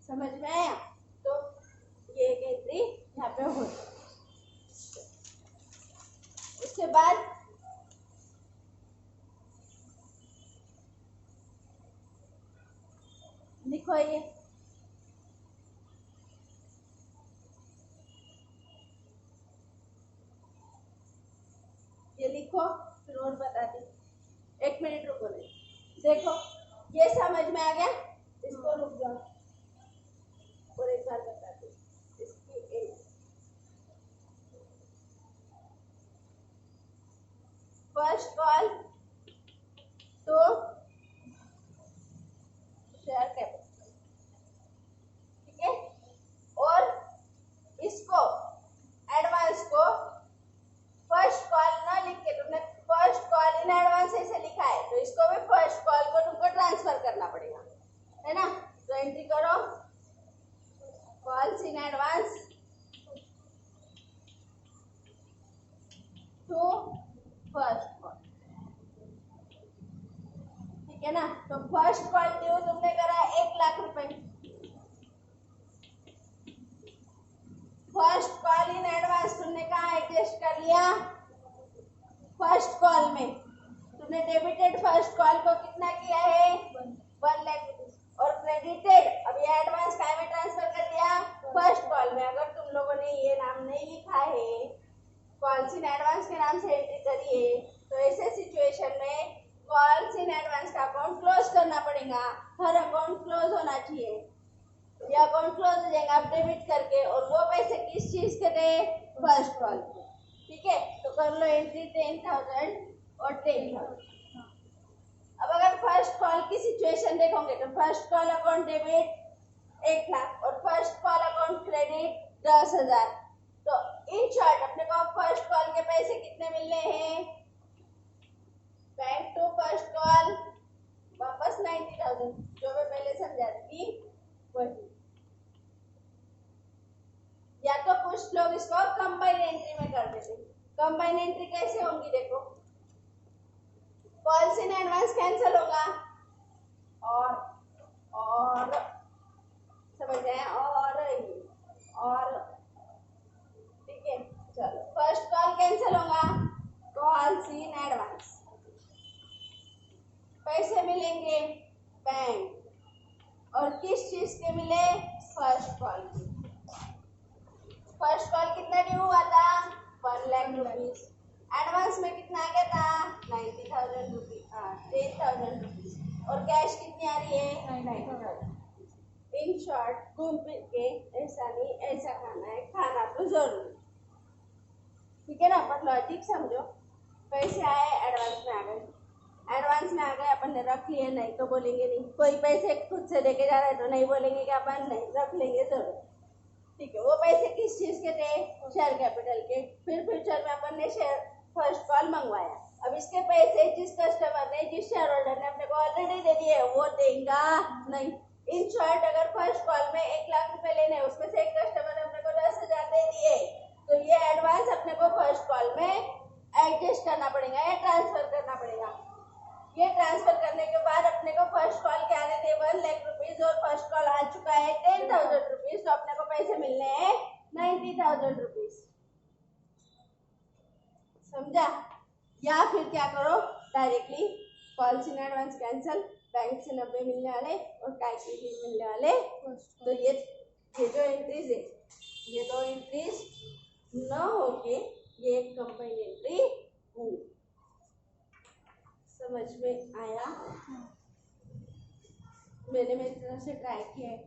Speaker 1: समझ में आया। तो ये एक एंट्री यहाँ पे हो। उसके बाद लिखो ये लिखो, फिर और बताती। 1 मिनट रुको, नहीं देखो ये समझ में आ गया, इसको रुक जाओ और एक बार बताती। इसकी फर्स्ट कॉल तो शेयर कैपिटल, ठीक है, और इसको एडवांस को फर्स्ट कॉल ना लिख के तुमने फर्स्ट कॉल इन एडवांस ऐसे लिखा है, तो इसको भी फर्स्ट कॉल को तुमको ट्रांसफर करना पड़ेगा, है ना। तो एंट्री करो calls in advance to first call, ठीक है ना। तो फर्स्ट कॉल ड्यू तुमने करा 1 लाख रुपए, फर्स्ट कॉल इन एडवांस तुमने कहा एडजस्ट कर लिया। फर्स्ट कॉल में तुमने डेबिटेड फर्स्ट कॉल को कितना किया है 1 लाख रुपीज, और क्रेडिटेड अब ये एडवांस काय में ट्रांसफर कर दिया फर्स्ट कॉल में। अगर तुम लोगों ने ये नाम नहीं लिखा है, कॉल्स इन एडवांस के नाम से एंट्री करी है, तो ऐसे सिचुएशन में कॉल्स इन एडवांस का अकाउंट क्लोज करना पड़ेगा। हर अकाउंट क्लोज होना चाहिए, ये अकाउंट क्लोज हो जाएगा आप डेबिट करके, और वो पैसे किस चीज के थे फर्स्ट कॉल, ठीक है। तो कर लो एंट्री 10,000 और 10,000। अब अगर फर्स्ट कॉल की सिचुएशन देखोगे तो first call account debit 1 lakh और फर्स्ट कॉल अकाउंट क्रेडिट 10,000। तो इन शॉर्ट अपने को फर्स्ट कॉल के पैसे कितने मिलने हैं, बैंक टू फर्स्ट कॉल वापस 90,000, जो मैं पहले समझा थी वही। या तो कुछ लोग इसको कंबाइन एंट्री में कर देते। कंबाइन एंट्री कैसे होंगी देखो, कॉल्स इन एडवांस कैंसिल होगा और समझ गए, और ठीक है। चलो फर्स्ट कॉल कैंसिल होगा, कॉल्स इन एडवांस, पैसे मिलेंगे बैंक, और किस चीज के मिले फर्स्ट कॉल की। फर्स्ट कॉल कितना ड्यू हुआ था 1 लाख रुपीज, एडवांस में कितना आ गया था 90,000 रुपीज, 10,000 रुपीज, और कैश कितनी आ रही है 90,000। इन शॉर्ट घूम फिर के ऐसा नहीं ऐसा खाना है, खाना तो जरूर, ठीक है ना। पर लॉजिक समझो, पैसे आए एडवांस में आ गए, एडवांस में आ गए अपन ने रख लिए, नहीं तो बोलेंगे नहीं। कोई पैसे खुद से लेके जा रहे हैं तो नहीं बोलेंगे कि अपन नहीं रख लेंगे जरूर, ठीक है। वो पैसे किस चीज के थे शेयर कैपिटल के। फिर फ्यूचर में अपन ने शेयर फर्स्ट कॉल मंगवाया, अब इसके पैसे जिस कस्टमर ने जिस शेयर होल्डर ने अपने को ऑलरेडी दे दिए वो देगा नहीं। इन शॉर्ट अगर फर्स्ट कॉल में 1 लाख रुपए लेने, उसमें से एक कस्टमर ने अपने को 10,000 दे दिए, तो ये एडवांस अपने को फर्स्ट कॉल में एडजस्ट करना पड़ेगा या ट्रांसफर करना पड़ेगा। ये ट्रांसफर करने के बाद अपने को फर्स्ट कॉल के आने थे 1 लाख रुपीज, और फर्स्ट कॉल आ चुका है 10,000 रुपीज, तो अपने को पैसे मिलने हैं 90,000 रुपीज, समझा। या फिर क्या करो, directly calls in advance cancel, bank से 90 मिलने वाले और टैक्स भी मिलने वाले। तो ये जो एंट्रीज है, ये 2 एंट्रीज न होके ये एक कंबाइन एंट्री होगी। समझ में आया। मैंने मेरी तरफ से ट्राई किया है,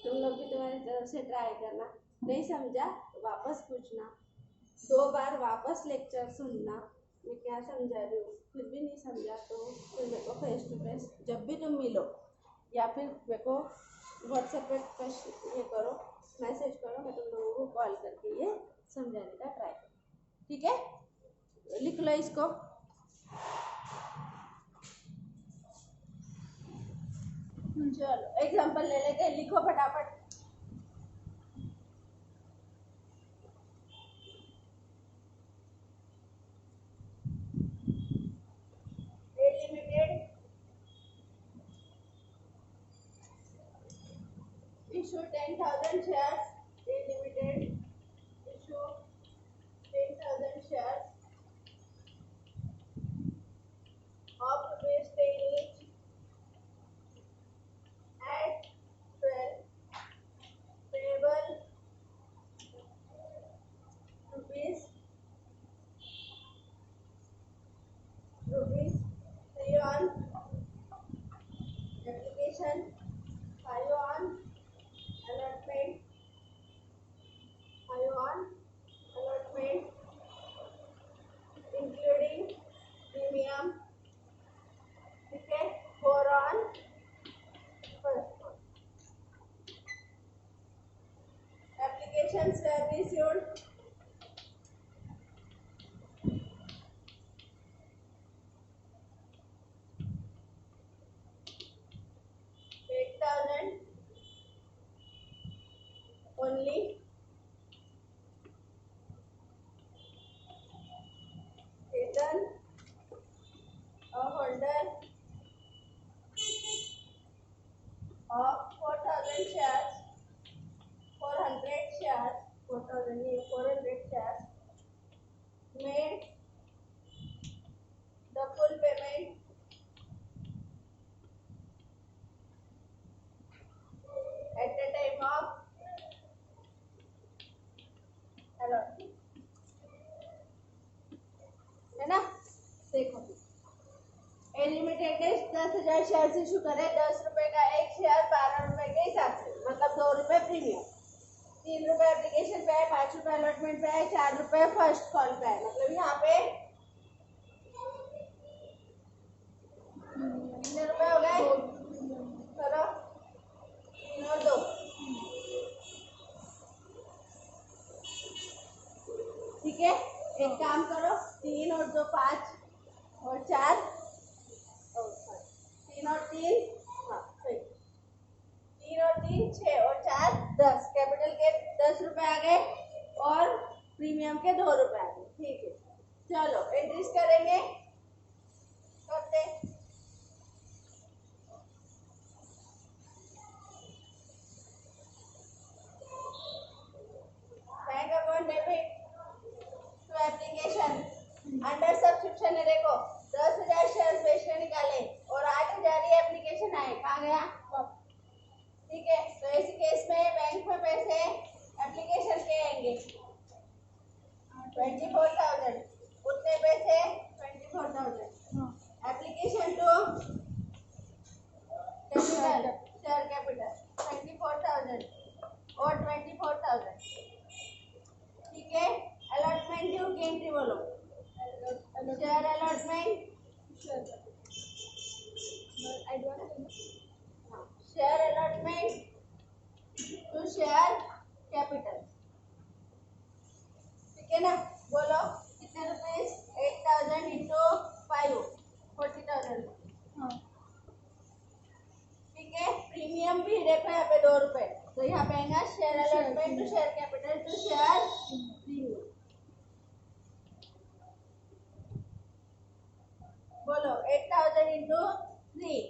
Speaker 1: तुम लोग भी तुम्हारी तरफ से ट्राई करना। नहीं समझा तो वापस पूछना, 2 बार वापस लेक्चर सुनना मैं क्या समझा रही हूँ। फिर भी नहीं समझा तो फिर मेरे को फेस टू फेस जब भी तुम मिलो या फिर मेरे को व्हाट्सएप पे ये करो, मैसेज करो, मैं तुम लोगों को कॉल करके ये समझाने का ट्राई करूँ। ठीक है, लिख लो इसको। चलो एग्जाम्पल ले लेते हैं, लिखो फटाफट। Limited issue 10,000 shares. A limited issue 10,000 shares of rupees 10 each at 12, payable rupees 3 on application, 5 on allotment, 5 on allotment including premium, ticket 4 on first one. Applications were received 8,000 only. Return a holder of 4,000 shares, 400 shares, 4,000 400 shares made the full payment at the time of allotment. है ना, देखो ए limited ने 10,000 share issue करे, 10 रुपए का एक share 12 रुपए के हिसाब से, मतलब 2 रुपए प्रीमियम, 3 रुपए एप्लीकेशन पे है, 5 रुपए अलॉटमेंट पे है, 4 रुपए फर्स्ट कॉल पे है। मतलब यहाँ पे कितने रुपए हो गए? चलो 3 और 2, ठीक है। एक काम करो, 3 और 2 5 और 4 3 और 3 हाँ सही, 3 और 3 6 और 4 10, कैपिटल के 10 रुपए आ गए और प्रीमियम के 2 रुपए आ गए। ठीक है, चलो एंट्रीज करेंगे, करते। Bank account debit to application under subscription है, देखो 10,000 शेयर बेचने निकाले और 8,000 ही एप्लीकेशन आए, कहाँ गया? ठीक है, तो ऐसे केस में बैंक में पैसे एप्लीकेशन के आएंगे 24,000, उतने पैसे 24,000 application to capital, share capital 24,000 और 24,000। ठीक है, अलॉटमेंट ड्यू की एंट्री बोलो, share allotment, share allotment to share capital. ठीक है ना, बोलो कितने रुपीज? 8,000 इंटू 5 40,000। ठीक है, प्रीमियम भी देखो यहाँ पे 2 रुपए, तो यहाँ पे आएगा share allotment to share capital to share premium. बोलो 8,000 इंटू 3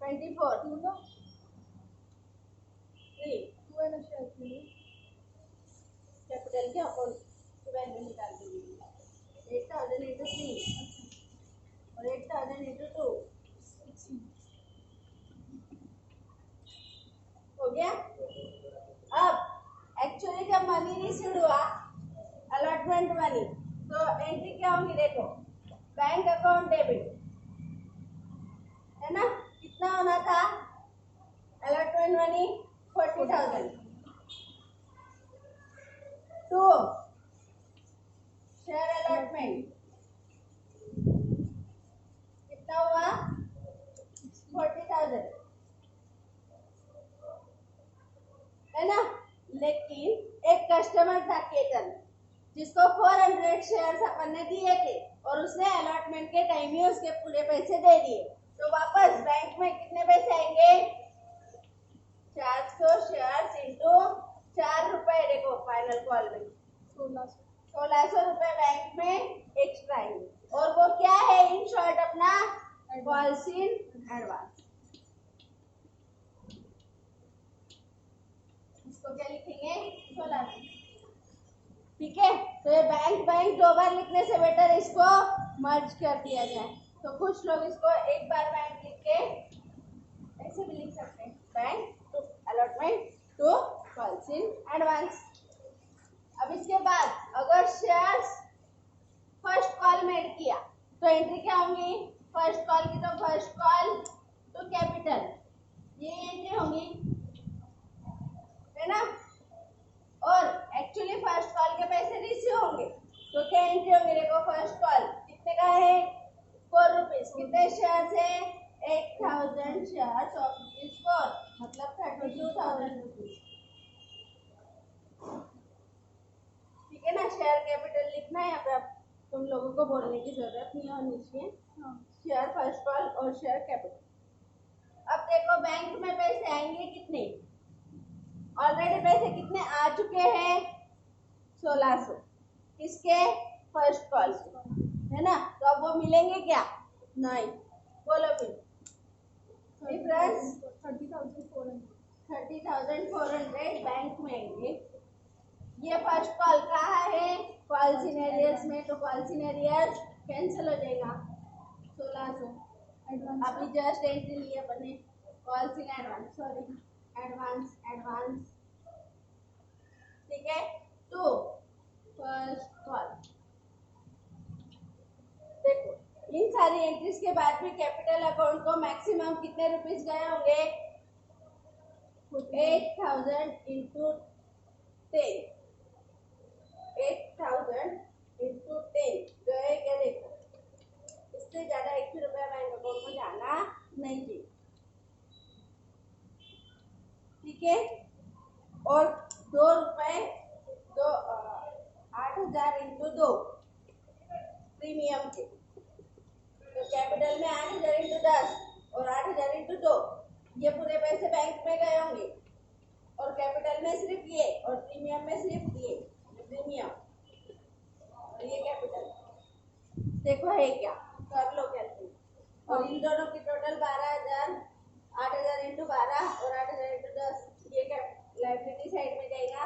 Speaker 1: 24 3 कैपिटल के अकाउंट की वैल्यू निकाल दीजिए, 8,000 इंटू 3 और 8,000 इंटू 2 हो गया। अब एक्चुअली जब मनी रिसीव हुआ अलॉटमेंट मनी, तो एंट्री क्या होगी? देखो बैंक अकाउंट डेबिट है ना, कितना होना था? Allotment money 40,000. 2. Share allotment कितना हुआ? 40,000 है ना। लेकिन एक कस्टमर था केतन, जिसको 400 शेयर्स अपन ने दिए थे और उसने अलॉटमेंट के टाइम ही उसके पूरे पैसे दे दिए, तो वापस बैंक में कितने पैसे आएंगे? 400 शेयर्स इंटू 4 रुपए। देखो फाइनल कॉल में 1600 रुपए बैंक में एक्स्ट्रा आएंगे, और वो क्या है? इन शॉर्ट अपना कॉल्स इन एडवांस। इसको क्या लिखेंगे? 1600। ठीक है, तो ये बैंक दो बार लिखने से बेटर इसको मर्ज कर दिया जाए। तो कुछ लोग इसको एक बार बैंक लिख के ऐसे भी लिख सकते हैं, bank to allotment to calls in advance. अब इसके बाद अगर शेयर्स फर्स्ट कॉल में ऐड किया तो एंट्री क्या होंगी? फर्स्ट कॉल की तो फर्स्ट कॉल टू कैपिटल, ये एंट्री होंगी, है ना। और एक्चुअली फर्स्ट कॉल के पैसे रिसीव होंगे तो क्या एंट्री होंगे? देखो फर्स्ट कॉल कितने का है? 4 रुपीज। कितने शेयर्स है? 8,000 शेयर्स ऑफ ₹4, मतलब 32,000 रुपीज। ठीक है ना। शेयर कैपिटल लिखना है यहाँ पे, अब तुम लोगों को बोलने की जरूरत नहीं होनी चाहिए। शेयर फर्स्ट कॉल और शेयर कैपिटल। अब देखो बैंक में पैसे आएंगे कितने? ऑलरेडी पैसे कितने आ चुके हैं? 1600। किसके? फर्स्ट कॉल से, है ना। तो अब वो मिलेंगे क्या? नहीं। बोलो फिर। डिफरेंस 30,400 बैंक में आएंगे। ये फर्स्ट कॉल कहाँ है? कॉल्स इन एरियर्स में, तो कॉल्स इन एरियर्स कैंसिल हो जाएगा। 1600 अभी जस्ट एंट्री ली अपन ने, calls in advance, sorry advance. ठीक है, टू फर्स्ट कॉल। देखो इन सारी एंट्रीज के बाद भी कैपिटल अकाउंट को मैक्सिमम कितने रुपीस गए होंगे? 8,000 इंटू 10, 8,000 इंटू 10 गए क्या? देखो इससे ज्यादा 1 रुपया बैंक अकाउंट में जाना नहीं चाहिए। ठीक है, और 2 रुपए, 8,000 इंटू 2 प्रीमियम के, तो कैपिटल में 8,000 इंटू 10 और 8,000 इंटू 2, ये पूरे पैसे बैंक में गए होंगे, और कैपिटल में सिर्फ ये और प्रीमियम में सिर्फ ये प्रीमियम और ये कैपिटल। देखो है क्या? कर लो कैलकुलेट। और इन दोनों की टोटल 12,000, 8,000 इंटू 12 और 8,000 इंटू 10, ये क्या लाइबिलिटी साइड में जाएगा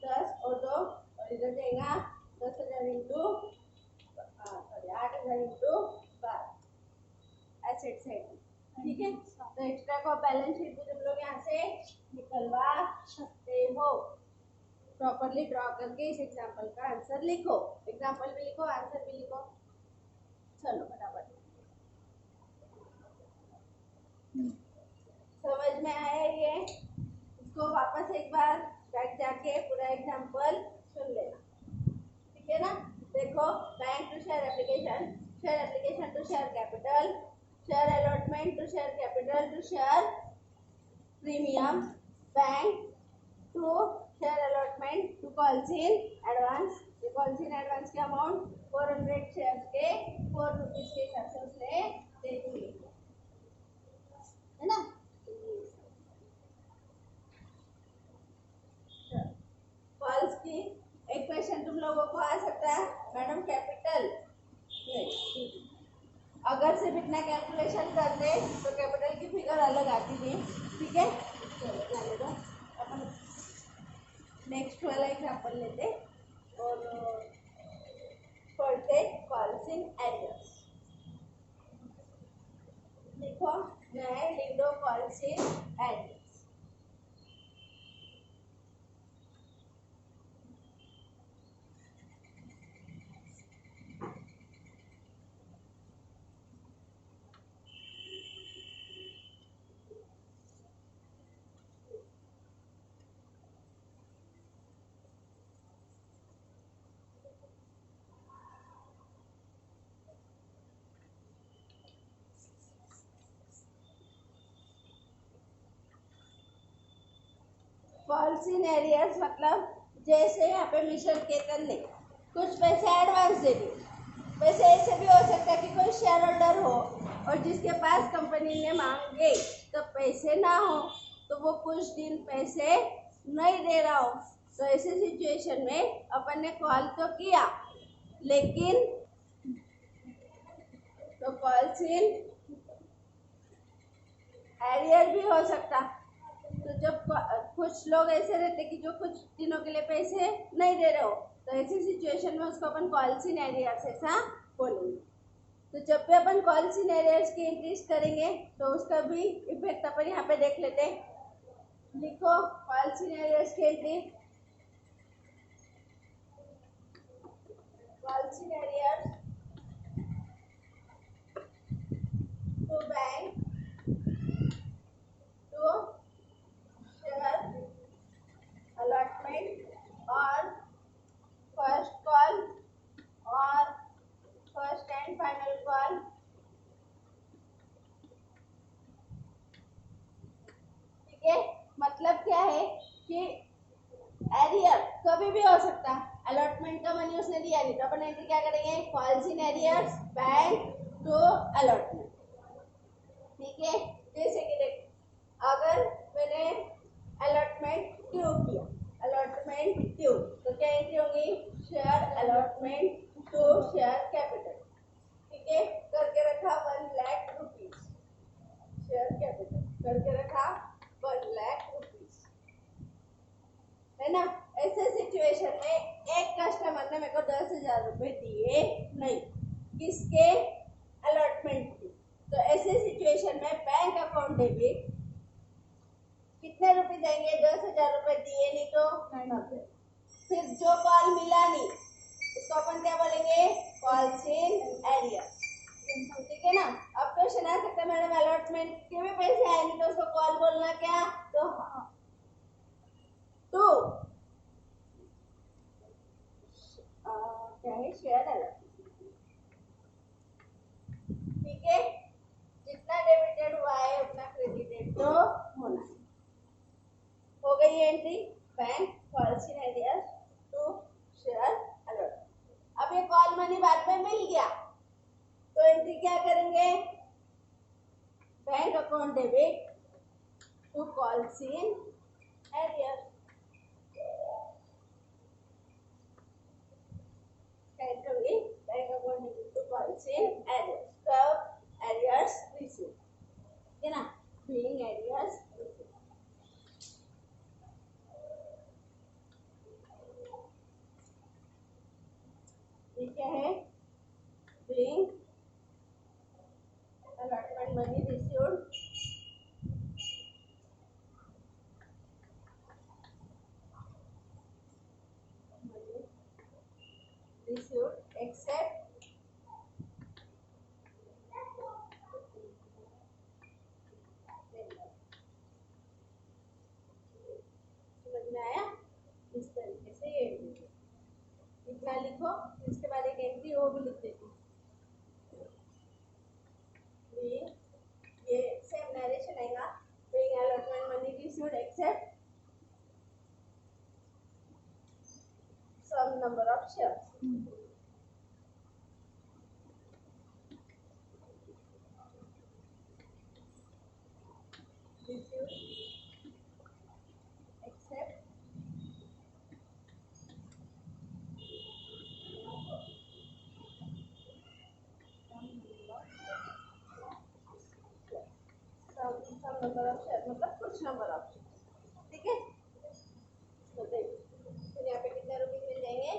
Speaker 1: 10 और 2, और इधर जाएगा 10,000 इंटू 8,000 इंटू 12 एसेट साइड में। ठीक है, तो एक्स्ट्रा को बैलेंस शीट भी तुम लोग यहाँ से निकलवा सकते हो। प्रॉपरली ड्रॉ करके इस एग्जाम्पल का आंसर लिखो, एग्जाम्पल भी लिखो, आंसर भी लिखो। चलो फटाफट। समझ में आया ये? इसको वापस एक बार बैठ जाके पूरा एग्जाम्पल सुन लेना। ठीक है ना। देखो bank to share application to share capital, share allotment to share capital to share premium, bank to share allotment to calls in advance. ये कॉल्स इन एडवांस के अमाउंट 400 शेयर्स के 4 रुपीज के हिसाब से उसने दे दिए, है ना। कॉल्स की एक क्वेश्चन तुम लोगों को आ सकता है, मैडम कैपिटल अगर सिर्फ इतना कैलकुलेशन करते तो कैपिटल की फिगर अलग आती थी। ठीक है, चलो जाने दो, अपन नेक्स्ट वाला एग्जाम्पल लेते और पढ़ते कॉल्स इन एरियर्स। देखो मैं लिख दो calls in arrears. False in arrears मतलब जैसे यहाँ पे मिस्टर केतन ने कुछ पैसे एडवांस दे दिए। वैसे ऐसे भी हो सकता है कि कोई शेयर होल्डर हो और जिसके पास कंपनी ने मांगे तो पैसे ना हो, तो वो कुछ दिन पैसे नहीं दे रहा हो। तो ऐसे सिचुएशन में अपन ने कॉल तो किया, लेकिन तो फॉल्स इन एरियर भी हो सकता। तो जब कुछ लोग ऐसे रहते कि जो कुछ दिनों के लिए पैसे नहीं दे रहे हो, तो ऐसी सिचुएशन में उसको अपन फॉल्स इन एरियर्स ऐसा बोलेंगे। तो जब भी अपन फॉल्स इन एरियर्स की एंट्रीज करेंगे तो उसका भी इफेक्ट अपन यहाँ पे देख लेते हैं। लिखो फॉल्स इन एरियर्स की entry. Calls in arrears to bank to share allotment और फर्स्ट कॉल और फर्स्ट एंड फाइनल कॉल। ठीक है, मतलब क्या है कि एरियर कभी भी हो सकता है। अलॉटमेंट का मनी उसने दिया नहीं तो अपन एंट्री क्या करेंगे, calls in arrears bank to allotment. ठीक है, जैसे कि देख अगर मैंने अलॉटमेंट ड्यू किया, अलॉटमेंट ड्यू, तो क्या एंट्री होगी, share allotment to share capital. ठीक है, करके रखा 1 लाख रुपीज, शेयर कैपिटल करके रखा 1 लाख रुपीज, है ना। ऐसे सिचुएशन में एक कस्टमर ने मेरे को 10,000 रुपए दिए नहीं, किसके, अलॉटमेंट की। तो ऐसे सिचुएशन में बैंक अकाउंट डेबिट कितने रुपए जाएंगे, 10,000 रुपए दिए नहीं तो 90। फिर जो कॉल मिला नहीं उसको अपन क्या बोलेंगे, कॉल्स इन एरियर। ठीक है ना। अब क्वेश्चन आ सकता है मैडम अलॉटमेंट के भी पैसे आए नहीं तो उसको कॉल बोलना क्या, तो क्या है, शेयर अलॉटमेंट। ठीक है, जितना डेबिटेड हुआ है उतना क्रेडिटेड तो होना है। हो गई entry bank calls in arrears to share allotment. अब ये कॉल मनी बाद में मिल गया तो एंट्री क्या करेंगे, bank account debit to calls in arrears. Bank account debit to calls in arrears. तो एरियर्स रिसीव, है ना, बीइंग एरियर्स रिसीव। ये क्या है, being allotment money received except समझ में आया। इस तरीके से ये इतना लिखो, इसके बाद एक एंट्री वो भी लिख देती हूँ। ये सेम नरेशन आएगा, being allotment money received except some number of shares। Received except some number of shares मतलब कुछ नंबर ऑफ शेयर। ठीक है, तो देखिए फिर यहाँ पे कितने रुपए मिल जाएंगे,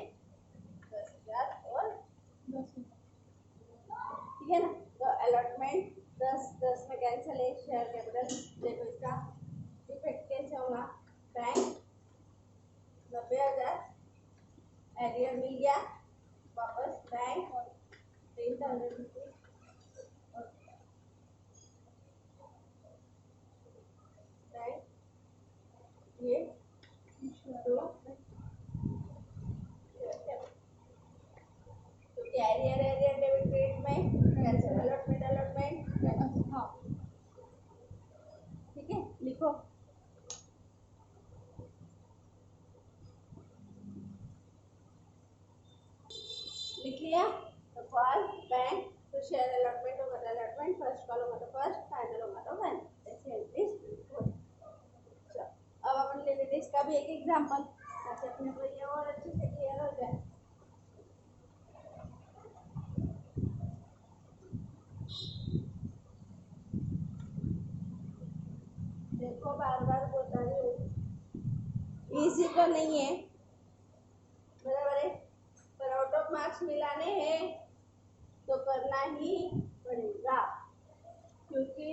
Speaker 1: 10,000 और 10। ठीक है ना। तो अलॉटमेंट 10 में कैंसिल है, शेयर कैपिटल देखो इसका इफेक्ट कैसे होगा, बैंक 90,000 एरियर मिल गया वापस, बैंक 3,000 रुपीज बैंक ये तो एरियर एरियर डेबिट क्रेडिट में कैंसिल, अलॉटमेंट अलॉटमेंट। हाँ ठीक है, लिखो अलॉटमेंट होगा तो अलॉटमेंट, फर्स्ट कॉल होगा तो फर्स्ट, फाइनल होगा तो फाइनल, ऐसे एंट्रीज होती। चलो अब अपन ले लेते इसका भी एक एग्जांपल ताकि अपने को ये और अच्छे से क्लियर हो जाए। देखो बार बार बता रही हूँ, इजी तो नहीं है, बराबर है, पर आउट ऑफ मार्क्स मिलाने हैं तो करना ही पड़ेगा, क्योंकि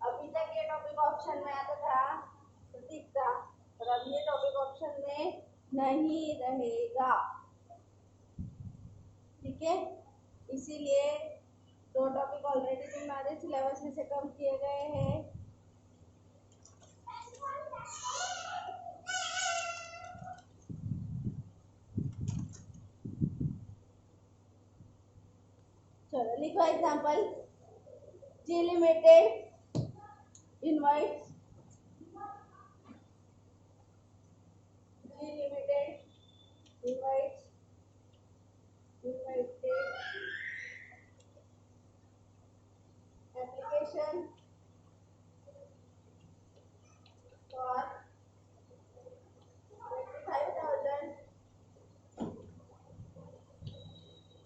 Speaker 1: अभी तक ये टॉपिक ऑप्शन में आता था तो ठीक था, पर अब ये टॉपिक ऑप्शन में नहीं रहेगा, ठीक है। इसीलिए दो टॉपिक ऑलरेडी तुम्हारे सिलेबस में से कम किए गए हैं। चलो लिखो example, G limited invites, G limited invites invited application for 25,000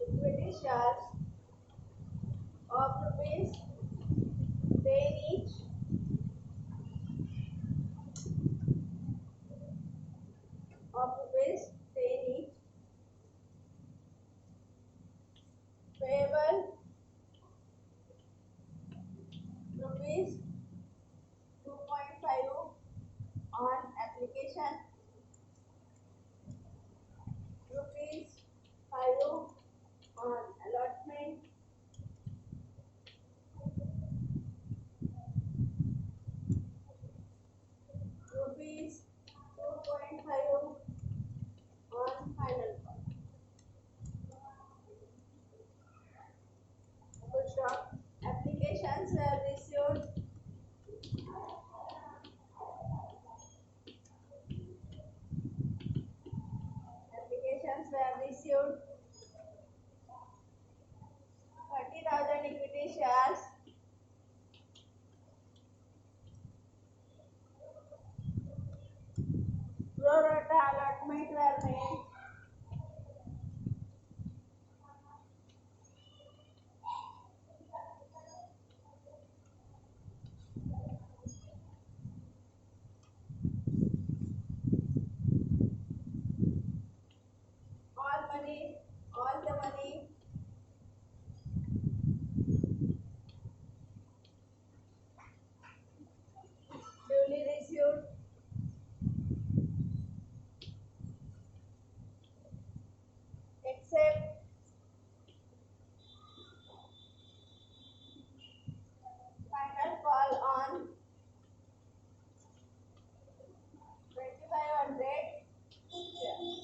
Speaker 1: equity shares of rupees 10 each payable rupees 2.5 on application, rupees 5 on allotment, rupees 2.5 on final call. Full stop. Applications were received applications were received 30,000 equity shares pro rata allotment were made all the money duly received except final call on 2500 shares.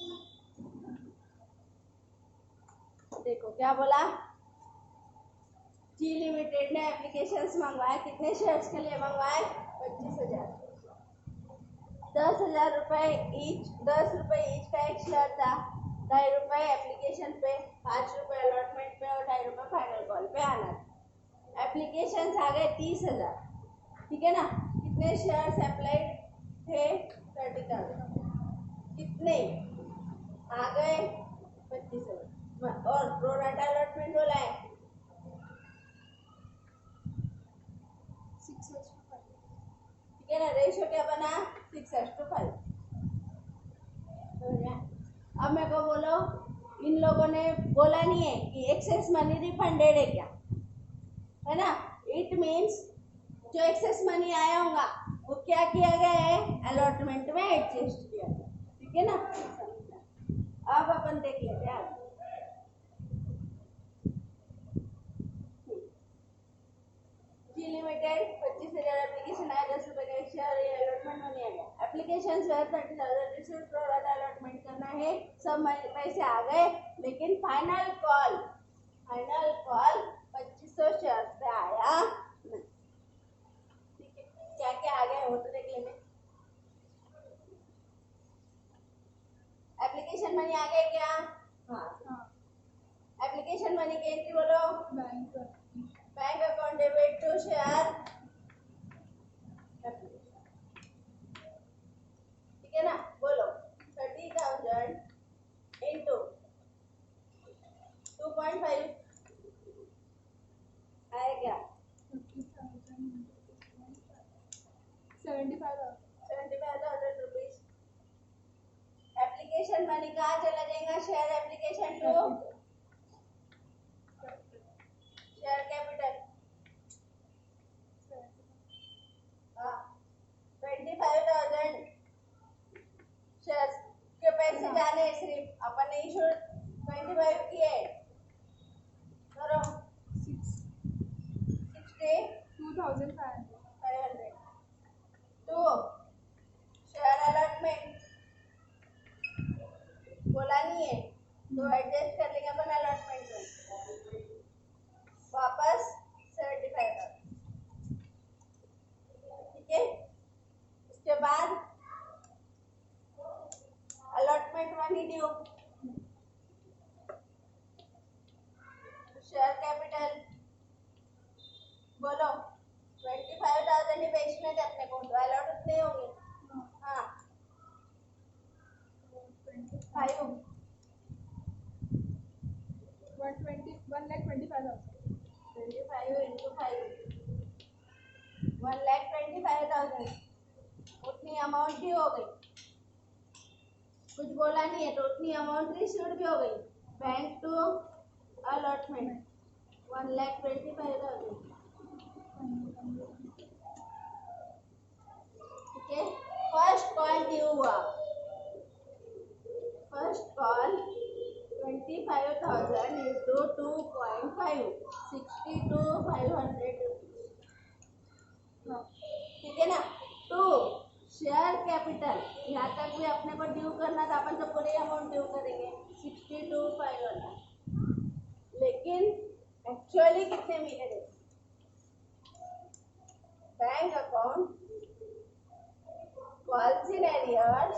Speaker 1: देखो क्या बोला, जी limited ने applications मंगवाए, कितने shares के लिए मंगवाए, 25,000, 10,000 रुपए ईच, 10 रुपए ईच का एक शेयर था, 2.5 रुपए एप्लीकेशन पे, 5 रुपए अलॉटमेंट पे और 2.5 रुपए फाइनल कॉल पे आना था। एप्लीकेशंस आ गए 30,000, ठीक है ना, कितने शेयर्स अप्लाइड थे, 30,000, कितने आ गए, 25,000, और प्रो राटा अलॉटमेंट बोला है
Speaker 2: 6:5.
Speaker 1: ठीक है ना, रेशियो क्या बना, 6:5। अब मेरे को बोलो, इन लोगों ने बोला नहीं है कि एक्सेस मनी रिफंडेड है क्या, है ना, इट मीन्स जो एक्सेस मनी आया होगा वो क्या किया गया है, अलॉटमेंट में एडजस्ट किया गया, ठीक है ना। अब अपन देख लेते हैं जी लिमिटेड 25,000 एप्लीकेशन आया, 10 रुपए का एक शेयर, ये अलॉटमेंट मनी आ गया, application 30,000 receive pro rata allotment करना है, सब पैसे आ गए, लेकिन फाइनल कॉल 2500 शेयर पे आया नहीं, ठीक है, क्या क्या आ गया वो तो देख लेंगे। एप्लीकेशन मनी आ गया क्या, हाँ, एप्लीकेशन मनी की एंट्री बोलो,
Speaker 2: बैंक
Speaker 1: इंटू शेयर, ठीक है ना। बोलो 30,000 इंटू 2.5 आया क्या? 75,000 रुपीज। एप्लीकेशन मनी कहाँ चला जाएगा? Share application to share capital. हाँ 25,000 शेयर के पैसे जाने सिर्फ अपन ने इशू 25 किए करो
Speaker 2: 62,500
Speaker 1: टू शेयर अलॉटमेंट बोला नहीं है तो एडजस्ट कर लेंगे अपन अलॉटमेंट में वापस 75,000, ठीक है। उसके बाद allotment money due, share capital बोलो 25,000 ही बेचने थे अपने को, तो अलॉट उतने होंगे। हाँ 5 25 इंटू 5 1,25,000 उतनी अमाउंट ही हो गई। कुछ बोला नहीं है तो उतनी अमाउंट रिसीव्ड भी हो गई। बैंक टू अलॉटमेंट 1,25,000, ठीक है। फर्स्ट कॉल ड्यू हुआ, फर्स्ट कॉल 25,000 इंटू 2.5 62,500 रुपीज, ठीक है ना। टू शेयर कैपिटल, यहाँ तक भी अपने को ड्यू करना था, अपन तो पूरी अमाउंट ड्यू करेंगे 62,500, लेकिन एक्चुअली कितने मिले थे? Bank account calls in arrears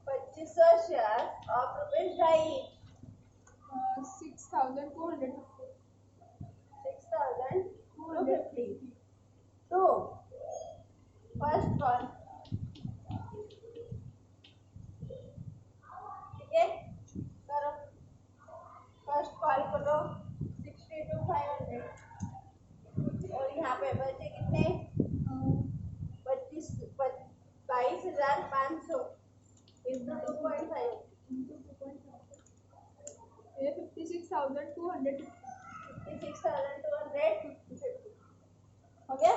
Speaker 1: 2500 share of ₹2.5
Speaker 2: 6,250
Speaker 1: 6,250 to first call, ठीक है। करो फर्स्ट कॉल करो 62,500 और यहाँ पे बचे कितने? 22,500 इंटू 2.5
Speaker 2: ये 56,200
Speaker 1: 56,250 हो गया।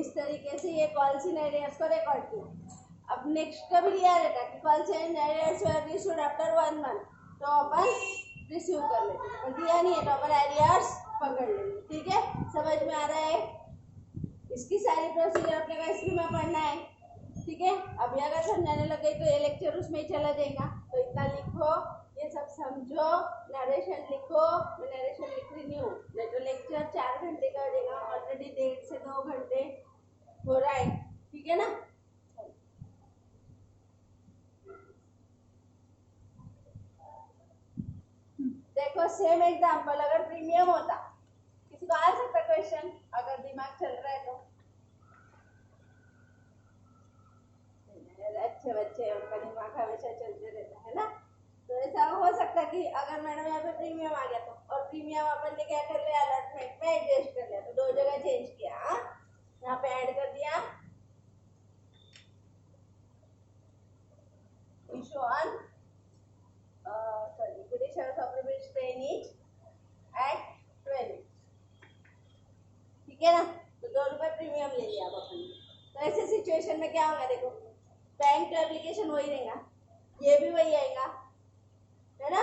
Speaker 1: इस तरीके से ये कॉल सिनेरियोस को रिकॉर्ड किया। अब नेक्स्ट कभी दिया रहता कि कॉल सिनेरियोस वर रिसीव्ड आफ्टर 1 मंथ, तो अपन रिसीव कर लेते, और दिया नहीं है तो अपन एरियर्स पकड़ लेंगे, ठीक है। समझ में आ रहा है? इसकी सारी प्रोसीजर अपने को इसमें में पढ़ना है, ठीक है। अभी अगर समझाने लगे तो ये लेक्चर उसमें ही चला जाएगा, तो इतना लिखो, ये सब समझो, नरेशन लिखो। मैं नरेशन लिख रही नहीं हूँ, नहीं तो लेक्चर 4 घंटे का हो जाएगा, ऑलरेडी 1.5 से 2 घंटे हो रहा है, ठीक है ना। देखो सेम एग्जांपल अगर प्रीमियम होता, किसी को आ सकता क्वेश्चन अगर दिमाग चल रहा है तो। अच्छे बच्चे उनका दिमाग हमेशा चलते रहता है ना। तो ऐसा हो सकता कि अगर मैडम यहाँ पे प्रीमियम आ गया तो, और प्रीमियम अपन ने क्या कर लिया अलॉटमेंट में एडजस्ट कर लिया, तो 2 जगह चेंज किया। यहाँ पे ऐड कर दिया issue on equity shares of ₹10 each at 12, ठीक है ना। तो 2 रुपए प्रीमियम ले लिया अब अपन ने। तो ऐसे सिचुएशन में क्या होगा? देखो बैंक तो एप्लीकेशन वही रहेगा, ये भी वही आएगा, है ना,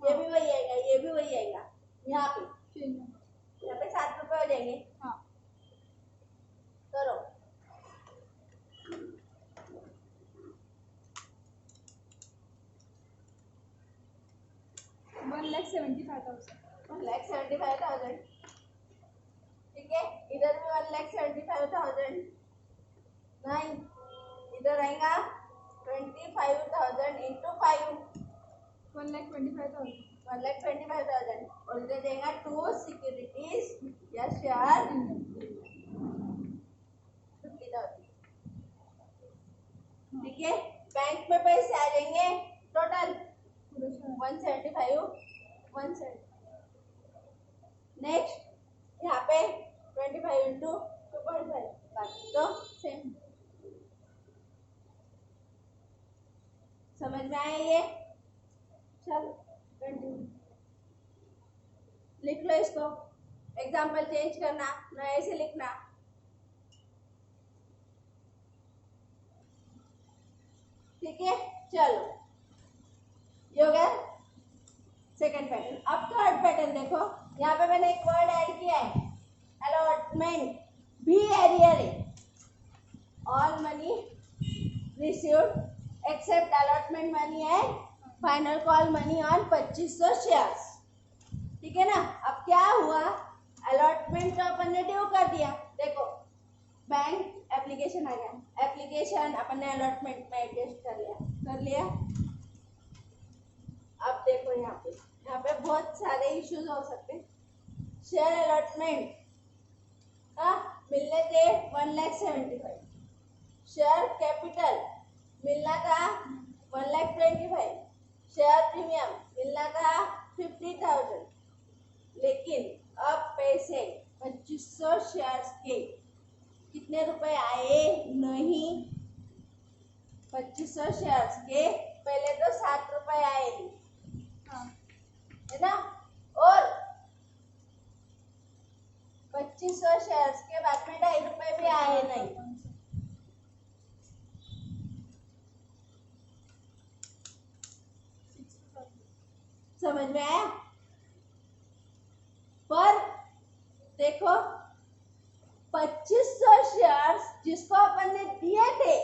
Speaker 1: ये भी वही आएगा, ये भी वही आएगा। यहाँ पे 7 रुपए हो जाएंगे।
Speaker 2: हाँ
Speaker 1: करो
Speaker 2: 1,75,000
Speaker 1: ठीक है। इधर भी 1,75,000 नहीं, इधर आएगा 25,000 इंटू 5
Speaker 2: 1,25,000.
Speaker 1: 1,25,000 और इधर देगा टू सिक्योरिटीज या शेयर 50,000. ठीक है. बैंक में पैसे आ जाएंगे टोटल
Speaker 2: पूरे शेयर
Speaker 1: 175. 170. नेक्स्ट यहाँ पे 25 इंटू 2.5 बाकी तो सेम. समझ में आया ये. चलो कंटिन्यू. लिख लो इसको. एग्जाम्पल चेंज करना, नए से लिखना. ठीक है. चलो ये हो गया सेकंड पैटर्न. अब थर्ड पैटर्न देखो. यहाँ पे मैंने एक वर्ड ऐड किया है अलॉटमेंट. बी एरियर है. All money received accept allotment money and final call money on 2500 shares. ठीक है ना. अब क्या हुआ, अलॉटमेंट तो अपन ने ड्यू कर दिया. देखो बैंक एप्लीकेशन आ गया. एप्लीकेशन अपन ने अलॉटमेंट में एडजस्ट कर लिया. अब देखो यहाँ पे बहुत सारे इश्यूज हो सकते हैं. शेयर अलॉटमेंट मिलने थे 1,75,000. शेयर कैपिटल मिलना था 1,25,000. शेयर प्रीमियम मिलना था 50,000. लेकिन अब पैसे 2500 शेयर्स के कितने रुपए आए नहीं. 2500 शेयर्स के पहले तो 7 रुपए आए है ना. और 2500 शेयर्स के बाद में 2.5 रुपए भी आए नहीं. समझ में आया. पर देखो 2500 शेयर्स जिसको अपन ने दिए थे,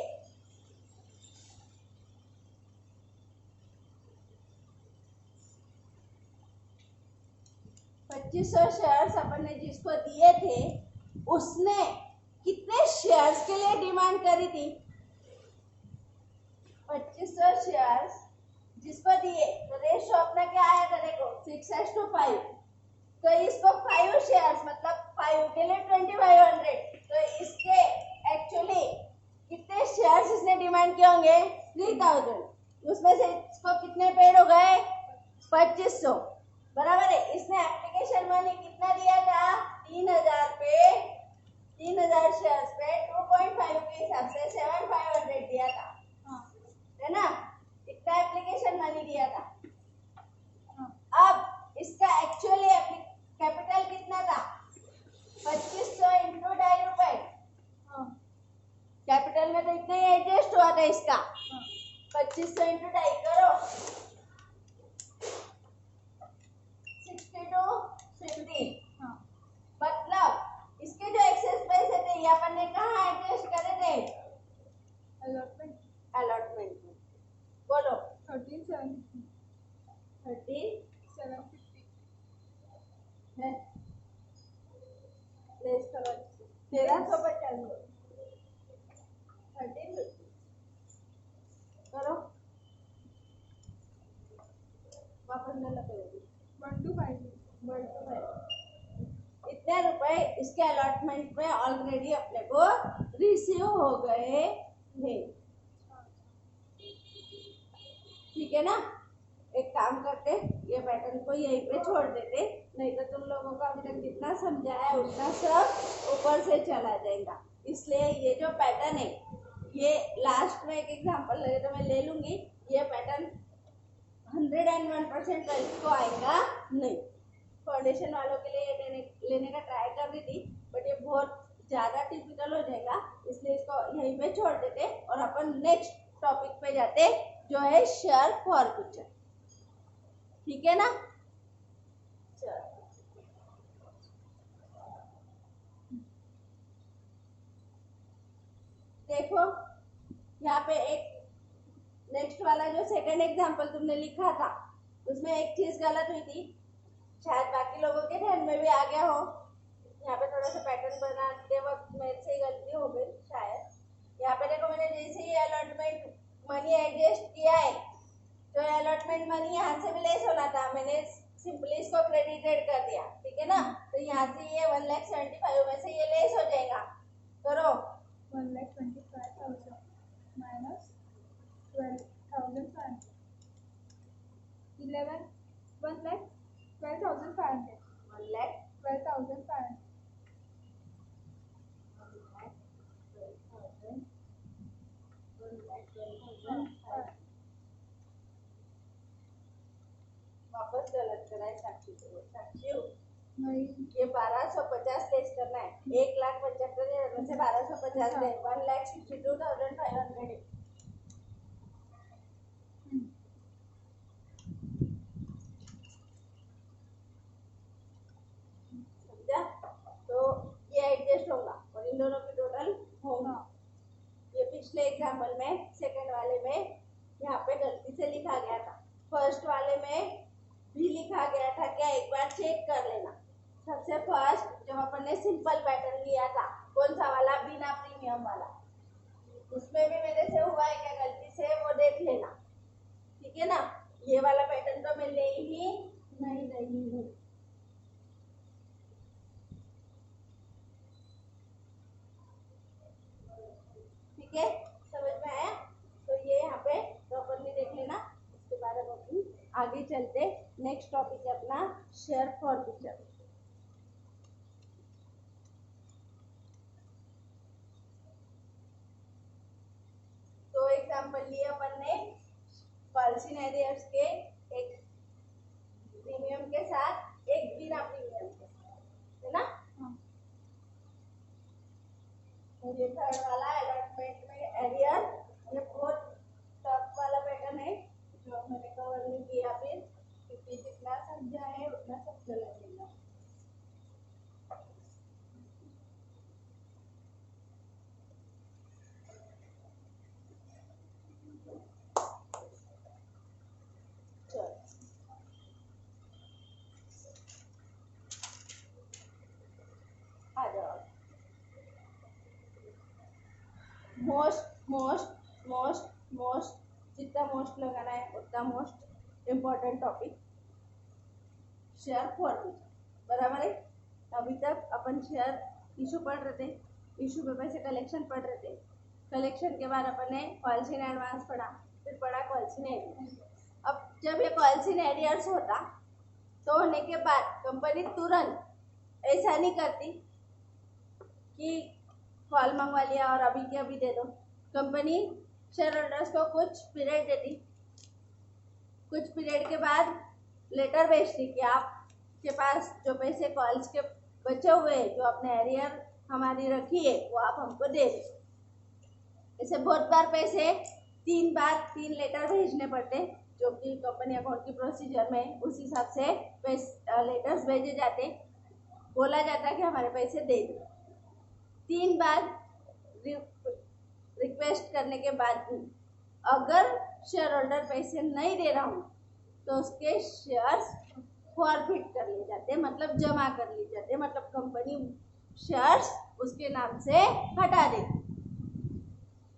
Speaker 1: शेयर्स अपन ने जिसको दिए थे उसने कितने शेयर्स के लिए डिमांड करी थी. 2500 शेयर्स जिसको दिए तो रेशो अपना क्या आया था. देखो 6:5. तो इसको 5 शेयर्स मतलब 5 के लिए 2500. तो इसके एक्चुअली कितने शेयर्स इसने डिमांड किए होंगे 3,000. उसमें से इसको कितने पेड हो गए 2500. बराबर है. इसने एप्लीकेशन मनी कितना दिया था 3,000 पे 3,000 शेयर्स पे 2.5 के हिसाब से 7,500 दिया था. है ना. इतना एप्लीकेशन मनी दिया था. अब इसका एक्चुअली कैपिटल कितना था 2500 इंटू 2.5 रुपए. कैपिटल में तो इतना ही एडजस्ट हुआ था इसका. 2500 इंटू 2.5 करो 62.50. मतलब इसके जो एक्सेस पैसे थे ये अपन ने कहाँ एडजस्ट करे थे अलॉटमेंट में. बोलो
Speaker 2: 13,750
Speaker 1: है. लेस करो 1,350 13 करो वापस न लगेगी
Speaker 2: 1,250.
Speaker 1: इतने रुपए इसके अलॉटमेंट में ऑलरेडी अपने को रिसीव हो गए थे. ठीक है ना. एक काम करते ये पैटर्न को यहीं पे छोड़ देते, नहीं तो तुम लोगों को अभी तक जितना समझाया उतना सब ऊपर से चला जाएगा. इसलिए ये जो पैटर्न है ये लास्ट में एक एग्जांपल लगे तो मैं ले लूंगी. ये पैटर्न 101% को आएगा नहीं. फाउंडेशन वालों के लिए लेने का ट्राई कर रही थी बट ये बहुत ज़्यादा टिपिकल हो जाएगा. इसलिए इसको यहीं पे छोड़ देते और अपन नेक्स्ट टॉपिक पे जाते जो है शेयर फॉरफीचर. ठीक है ना. चलो देखो यहाँ पे एक नेक्स्ट वाला जो सेकंड एग्जांपल तुमने लिखा था उसमें एक चीज गलत हुई थी. शायद बाकी लोगों के ध्यान में भी आ गया हो. यहाँ पे थोड़ा सा पैटर्न बनाते वक्त मेरे से गलती हो गई शायद. यहाँ पे देखो मैंने जैसे ही अलॉटमेंट मनी एडजस्ट किया है तो अलॉटमेंट अलॉटमेंट मनी यहाँ से भी लेस होना था, मैंने सिंपली इसको क्रेडिटेड कर दिया, ठीक है ना। तो यहाँ से ये 1,75,000 में से ये लेस हो जाएगा, करो।
Speaker 2: 1,25,000 माइनस 12,500 1,12,500 1,12,500
Speaker 1: वापस गलत करा है साक्षी को, साक्षी
Speaker 2: नहीं
Speaker 1: ये 1250 लेस करना है, 1,75,000 में से 1250 दे, 1,62,500। समझा? तो ये एडजस्ट होगा और इन दोनों की टोटल होगा। ये पिछले एग्जाम्पल में सेकंड वाले में यहाँ पे गलती से लिखा गया था, फर्स्ट वाले में भी लिखा गया था क्या, एक बार चेक कर लेना। सबसे फर्स्ट जब अपन ने सिंपल पैटर्न लिया था, कौन सा वाला, बिना प्रीमियम वाला, उसमें भी मेरे से हुआ है क्या गलती से, वो देख लेना, ठीक है ना। ये वाला पैटर्न तो मैं ले ही नहीं रही हूँ, ठीक है, समझ में आया। तो ये यहाँ पे प्रॉपरली देख लेना, उसके बाद अब अपन आगे चलते। नेक्स्ट टॉपिक है अपना शेयर फॉरफीचर। तो एग्जांपल लिए अपन ने पॉलिसी एरियर्स के, एक प्रीमियम के साथ, एक बिना प्रीमियम के साथ, है ना। ये थर्ड वाला अलॉटमेंट में एरियर, ये बहुत टफ वाला पैटर्न है जो मैंने कवर नहीं किया, फिर क्योंकि जितना समझा है उतना सब लगेगा। आ जाओ। मोस्ट जितना मोस्ट लगाना है उतना most important topic, share forfeiture, बराबर है। अभी तक अपन शेयर इशू पढ़ रहे थे, इशू में पैसे कलेक्शन पढ़ रहे थे, कलेक्शन के बाद अपन ने कॉल्स इन एडवांस पढ़ा, फिर पढ़ा कॉल्स इन एरियर्स। अब जब ये कॉल्स इन एरियर्स होता तो होने के बाद कंपनी तुरंत ऐसा नहीं करती कि कॉल मंगवा लिया और अभी के अभी दे दो। कंपनी शेयर होल्डर्स को कुछ पीरियड देती, कुछ पीरियड के बाद लेटर भेजती कि आपके पास जो पैसे कॉल्स के बचे हुए जो आपने एरियर हमारी रखी है वो आप हमको दे दो। ऐसे बहुत बार पैसे 3 बार 3 लेटर भेजने पड़ते, जो कि कंपनी अकाउंट की प्रोसीजर में उस हिसाब से लेटर्स भेजे जाते, बोला जाता कि हमारे पैसे दे दो। 3 बार रिक्वेस्ट करने के बाद भी अगर शेयर होल्डर पैसे नहीं दे रहा हूँ तो उसके शेयर्स फॉरफिट कर लिए जाते, मतलब जमा कर लिए जाते, मतलब कंपनी शेयर्स उसके नाम से हटा देती,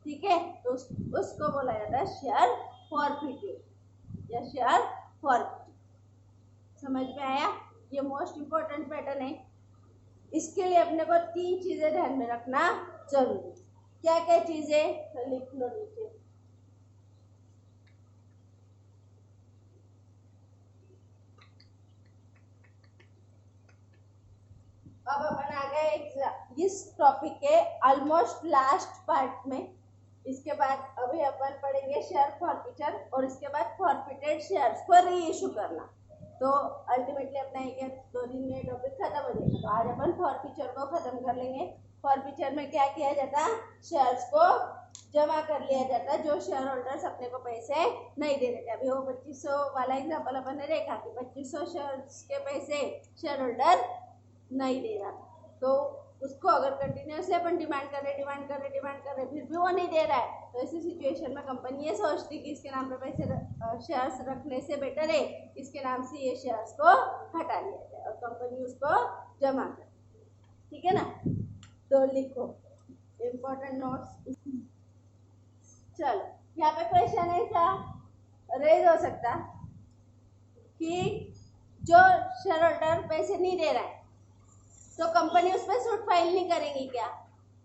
Speaker 1: ठीक है। तो उसको बोला जाता है शेयर फॉरफिटिंग या शेयर फॉरफिटिंग। समझ में आया? ये मोस्ट इम्पोर्टेंट पैटर्न है, इसके लिए अपने को 3 चीजें ध्यान में रखना जरूरी। क्या क्या चीजें, तो लिख लो नीचे। अब अपन आ गए इस टॉपिक के ऑलमोस्ट लास्ट पार्ट में। इसके बाद अभी अपन पढ़ेंगे शेयर फॉरफीचर और इसके बाद फॉरफिटेड शेयर्स को री इशू करना। तो अल्टीमेटली अपना 1-2 दिन में टॉपिक खत्म हो जाएगा। तो आज अपन फॉरफीचर को खत्म कर लेंगे। फॉरफीचर में क्या किया जाता, शेयर्स को जमा कर लिया जाता जो शेयर होल्डर्स अपने को पैसे नहीं दे रहे थे। अभी वो 2500 वाला एग्जाम्पल अपन ने देखा कि 2500 शेयर्स के पैसे शेयर होल्डर नहीं दे रहा था, तो उसको अगर कंटिन्यूसली अपन डिमांड कर रहे फिर भी वो नहीं दे रहा है, तो ऐसी सिचुएशन में कंपनी ये सोचती कि इसके नाम पे पैसे शेयर्स रखने से बेटर है इसके नाम से ये शेयर्स को हटा लिया जाए और कंपनी उसको जमा करे, ठीक है ना। तो लिखो इम्पोर्टेंट नोट्स। चलो यहाँ पे क्वेश्चन ऐसा रेज हो सकता कि जो शेयर होल्डर पैसे नहीं दे रहा है तो कंपनी उस पर सूट फाइल नहीं करेंगी क्या?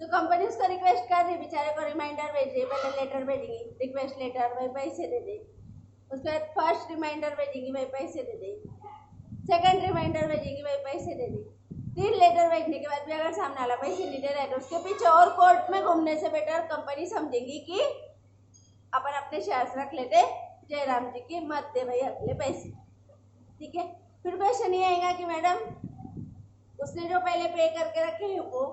Speaker 1: तो कंपनी उसको रिक्वेस्ट कर रही, बेचारे को रिमाइंडर भेज रही, पहले लेटर भेजेंगी रिक्वेस्ट लेटर, भाई पैसे दे दे, उसके बाद फर्स्ट रिमाइंडर भेजेंगी, भाई पैसे दे दे, सेकंड रिमाइंडर भेजेंगी, भाई पैसे दे दे, 3 लेटर भेजने के बाद भी अगर सामने वाला पैसे नहीं दे रहा है तो उसके पीछे और कोर्ट में घूमने से बेटर कंपनी समझेंगी कि अपन अपने शेयर्स रख लेते जयराम जी की, मत दे भाई अगले पैसे। ठीक है, फिर क्वेश्चन ये आएगा कि मैडम उसने जो पहले पे करके रखे हैं वो,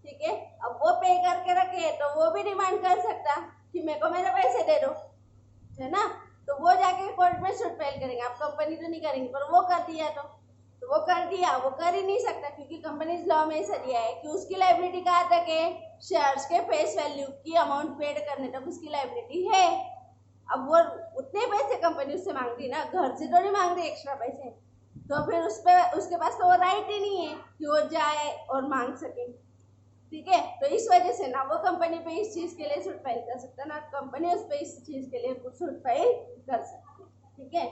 Speaker 1: ठीक है, अब वो पे करके रखे हैं तो वो भी डिमांड कर सकता कि मेरे को मेरे पैसे दे दो, है ना, तो वो जाके कोर्ट में सूट फाइल करेंगे, आप कंपनी तो नहीं करेंगे, पर वो कर दिया तो वो कर दिया, वो कर ही नहीं सकता क्योंकि कंपनीज लॉ में ऐसा दिया है कि उसकी लायबिलिटी कहाँ तक है, शेयर्स के फेस वैल्यू की अमाउंट पेड करने तक उसकी लायबिलिटी है। अब वो उतने पैसे कंपनी उससे मांग रही ना, घर से तो नहीं मांग रही एक्स्ट्रा पैसे, तो फिर उसके पास तो वो राइट ही नहीं है कि वो जाए और मांग सके। ठीक है, तो इस वजह से ना वो कंपनी पे इस चीज के लिए सूट फाइल कर सकता, ना कंपनी उस पे इस चीज के लिए सूट फाइल कर सकती। ठीक है,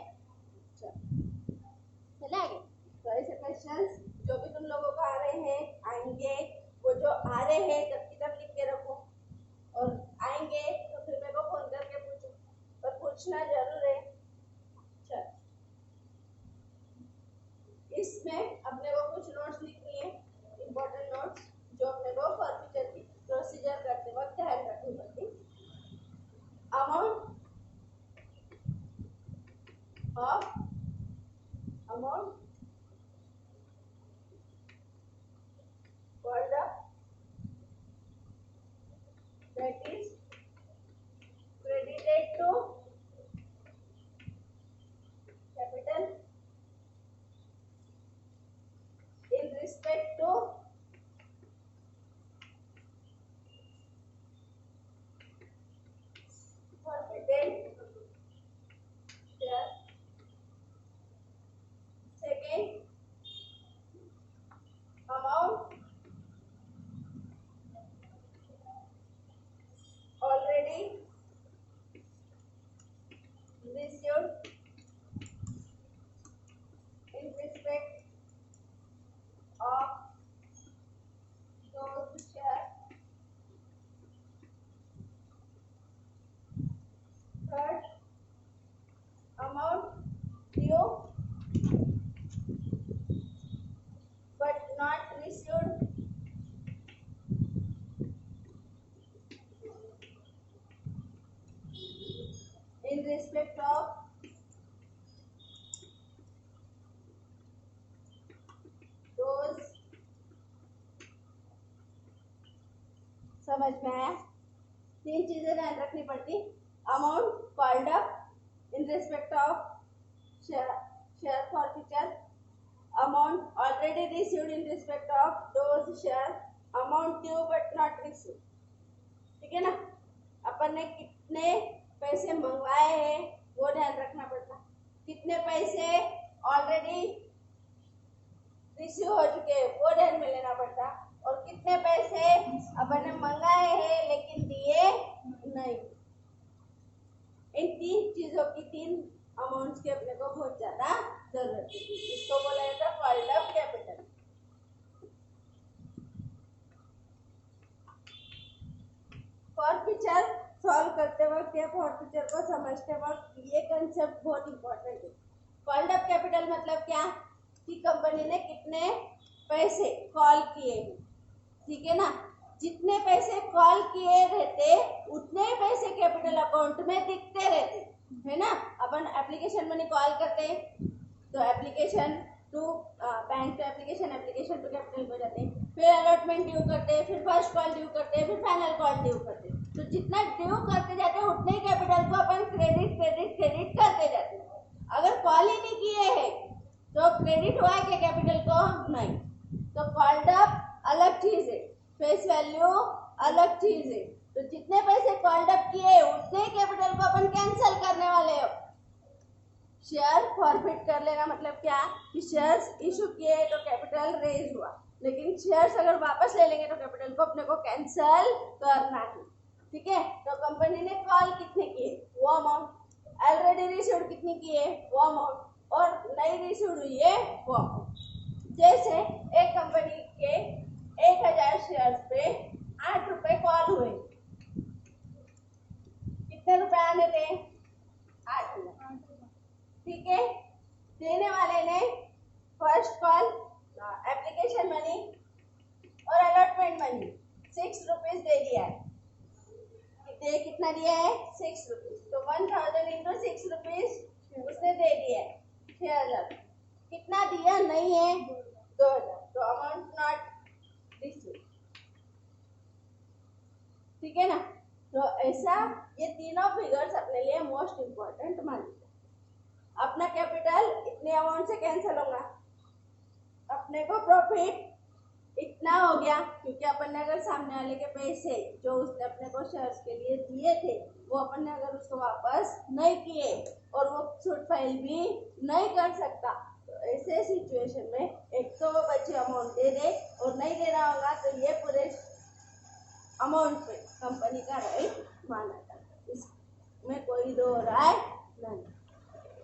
Speaker 1: चले आगे। तो ऐसे क्वेश्चंस जो भी तुम लोगों को आ रहे हैं आएंगे, वो जो आ रहे हैं तब की तब लिख के रखो, और आएंगे तो फिर मेरे को फोन करके पूछो, पर पूछना जरूर है। चल, इसमें अपने को कुछ नोट्स लिखनी है, इम्पोर्टेंट नोट्स जो अपने को फॉर फ्यूचर की प्रोसीजर करते वक्त ध्यान रखनी पड़ती। Amount called up that is credited to capital in respect to forfeited share. Second, amount already received in respect of those share. Third, amount due but not received in respect of those। समझ में आया? 3 चीजें ध्यान रखनी पड़ती। Amount called up in respect of share forfeiture, amount already received in respect of those share, amount due but not received. ठीक है ना, अपन ने कितने पैसे मंगवाए हैं वो ध्यान रखना पड़ता, कितने पैसे ऑलरेडी रिसीव हो चुके हैं वो ध्यान में लेना पड़ता, और कितने पैसे अपन ने मंगाए हैं लेकिन दिए नहीं। इन 3 चीजों की 3 अमाउंट्स की अपने को बहुत ज्यादा जरूरत है। इसको बोला जाता है called up capital. Forfeiture solve करते वक्त या फॉरफीचर को समझते वक्त ये कंसेप्ट बहुत इंपॉर्टेंट है। कॉल्ड अप कैपिटल मतलब क्या कि कंपनी ने कितने पैसे कॉल किए हैं, ठीक है ना, जितने पैसे कॉल किए रहते उतने पैसे कैपिटल अकाउंट में दिखते रहते, है ना। अपन एप्लीकेशन मनी कॉल करते हैं तो application to bank to application, application to capital हो जाते हैं, फिर अलॉटमेंट ड्यू करते हैं, फिर फर्स्ट कॉल ड्यू करते हैं, फिर फाइनल कॉल ड्यू करते हैं। तो जितना ड्यू करते जाते हैं उतने कैपिटल को अपन क्रेडिट क्रेडिट क्रेडिट करते जाते हैं। अगर कॉल ही नहीं किए हैं तो क्रेडिट हुआ है क्या कैपिटल को? नहीं। तो कॉल्ड अप अलग चीज है, फेस वैल्यू अलग चीज है। तो जितने पैसे कॉल्ड अप किए उतने कैपिटल को अपन कैंसिल करने वाले हो। शेयर फॉरफिट कर लेना मतलब क्या कि शेयर्स इशू किए तो कैपिटल रेज हुआ, लेकिन शेयर्स अगर वापस ले लेंगे तो कैपिटल को अपने को कैंसिल करना है। ठीक है, तो कंपनी ने कॉल कितने किए वो अमाउंट, ऑलरेडी रिसीव्ड कितनी किए वो अमाउंट, और नई रिसीव्ड हुई है फॉर्म। जैसे एक कंपनी के 1000 शेयर पे 8 रुपए कॉल हुए, कितने रुपए आने थे? 8 रुपए। ठीक है, देने वाले ने फर्स्ट कॉल, एप्लीकेशन मनी और अलॉटमेंट मनी 6 रुपीज दे दिया है। कितना दिया है? 6 रुपीज। तो 1000 इंटू 6 रुपीज उसने दे दिया है 6000। कितना दिया नहीं है? 2000। तो अमाउंट नॉट रिसीव। ठीक है ना? तो ऐसा ये तीनों फिगर्स अपने लिए मोस्ट इंपॉर्टेंट मान लीजिए। अपना कैपिटल इतने अमाउंट से कैंसिल होगा, अपने को प्रॉफिट इतना हो गया, क्योंकि अपन ने अगर सामने वाले के पैसे जो उसने अपने को शेयर्स के लिए दिए थे वो अपन ने अगर उसको वापस नहीं किए और वो सूट फाइल भी नहीं कर सकता, तो ऐसे सिचुएशन में एक तो वो बच्चे अमाउंट दे दे और नहीं दे रहा होगा तो ये पूरे अमाउंट पे कंपनी का राइट माना जाता है, इसमें कोई दो राय नहीं।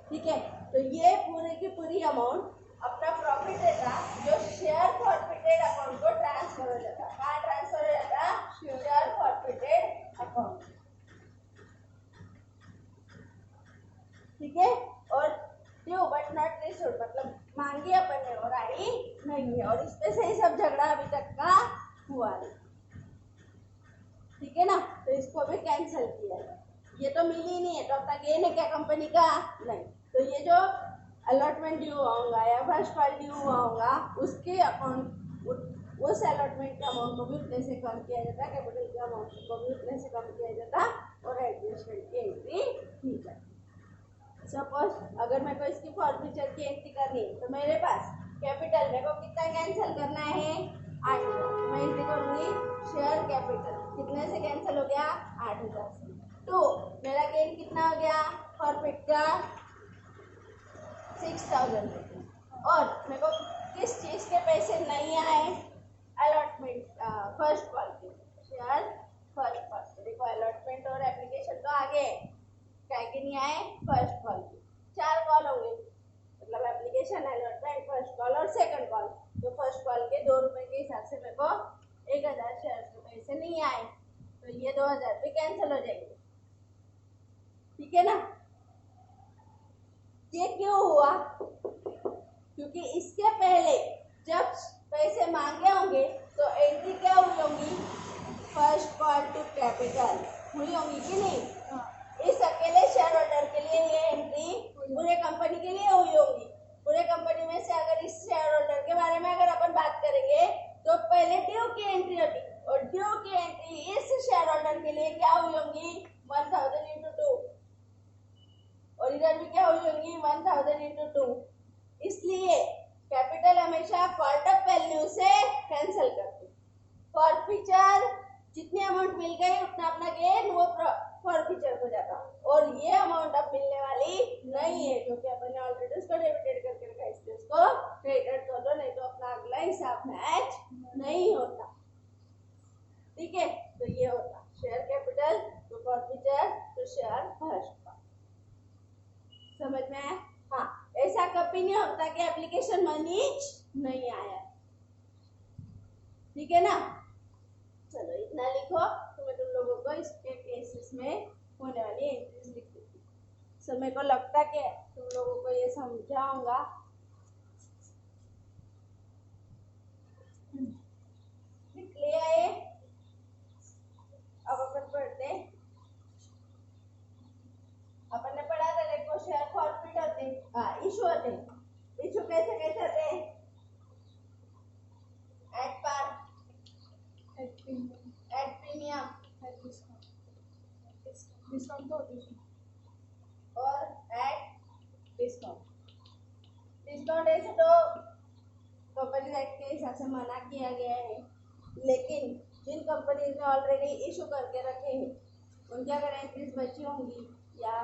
Speaker 1: ठीक है, तो ये पूरी की पूरी अमाउंट अपना प्रॉफिट देता जो शेयर फॉरफिटेड अकाउंट को ट्रांसफर हो जाता। कहाँ ट्रांसफर हो जाता? Share forfeited account. ठीक है, और ड्यू बट नॉट रिसीव्ड मतलब मांगी अपन ने और आई नहीं है, और इस पे से ही सब झगड़ा अभी तक का हुआ नहीं। ठीक है ना? तो इसको भी कैंसिल किया है। ये तो मिली ही नहीं है, तो अपना गेन है क्या कंपनी का? नहीं। तो ये जो अलॉटमेंट ड्यू होगा या फर्स्ट कॉल ड्यू होगा उसके अकाउंट, उस अलॉटमेंट के अमाउंट को भी उतने से कम किया जाता, कैपिटल के अमाउंट को भी उतने से कम किया जाता और एडजस्टमेंट की एंट्री की जाती। सपोज अगर मेरे को इसकी फॉर्फीचर की एंट्री करनी है तो मेरे पास कैपिटल मेरे को कितना कैंसिल करना है? 8000। मैं एंट्री करूंगी शेयर कैपिटल कितने से कैंसिल हो गया? 8000 से। तो मेरा गेन कितना हो गया फॉरफिट का? 6000। और मेरे को किस चीज के पैसे नहीं आए? अलॉटमेंट फर्स्ट कॉल के शेयर फर्स्ट कॉल के। देखो अलॉटमेंट और एप्लीकेशन तो आगे क्या के नहीं आए? फर्स्ट कॉल के। 4 कॉल होंगे मतलब एप्लीकेशन, अलॉटमेंट, फर्स्ट कॉल और सेकंड कॉल। तो फर्स्ट कॉल के 2 रुपए के हिसाब से मेरे को 1000 शेयर के पैसे नहीं आए, तो ये 2000 भी कैंसिल हो जाएंगे। ठीक है ना? ये क्यों हुआ? क्योंकि इसके पहले जब पैसे मांगे होंगे तो एंट्री क्या हुई होंगी? फर्स्ट कॉल टू कैपिटल हुई होंगी कि नहीं? इस अकेले शेयर होल्डर के लिए ये एंट्री पूरे कंपनी के लिए हुई होगी। पूरे कंपनी में से अगर इस शेयर होल्डर के बारे में अगर अपन बात करेंगे तो पहले ड्यू की एंट्री होती, और ड्यू की एंट्री इस शेयर होल्डर के लिए क्या हुई होंगी? 1000 इंटू 2, और इधर भी क्या हुई होंगी? 1000 इंटू 2। इसलिए कैपिटल हमेशा क्वार्टर वैल्यू से कैंसिल करते। फॉरफीचर जितनी अमाउंट मिल गई उतना अपना गेन वो फॉरफीचर हो जाता, और ये अमाउंट अब मिलने वाली नहीं है क्योंकि अपन ने ऑलरेडी उसको डेबिटेड करके रखा है, इसलिए उसको क्रेडिट कर दो, नहीं तो अपना अगला हिसाब मैच नहीं होता। ठीक है, तो ये होता शेयर कैपिटल तो फॉरफीचर तो शेयर फर्स्ट। समझ में आया? हाँ, ऐसा कभी नहीं होता कि एप्लीकेशन मनी नहीं आया। ठीक है ना? चलो इतना लिखो तो मैं तुम लोगों को इसके केसेस में होने वाली एंट्रीज लिख दूंगी। सो मेरे को लगता कि तुम लोगों को ये समझाऊंगा। लिख लिया ये? अब अपन पढ़ते। अपन ने पढ़ा था देखो शेयर फॉरफिट होते, इशू होते। इशू कैसे कैसे होते? At par, at premium,
Speaker 2: discount तो होती है
Speaker 1: और एट डिस्काउंट। डिस्काउंट ऐसे तो कंपनी एक्ट के हिसाब से मना किया गया है, लेकिन जिन कंपनीज ने ऑलरेडी इशू करके रखे हैं उनकी अगर एंट्रीज बची होंगी या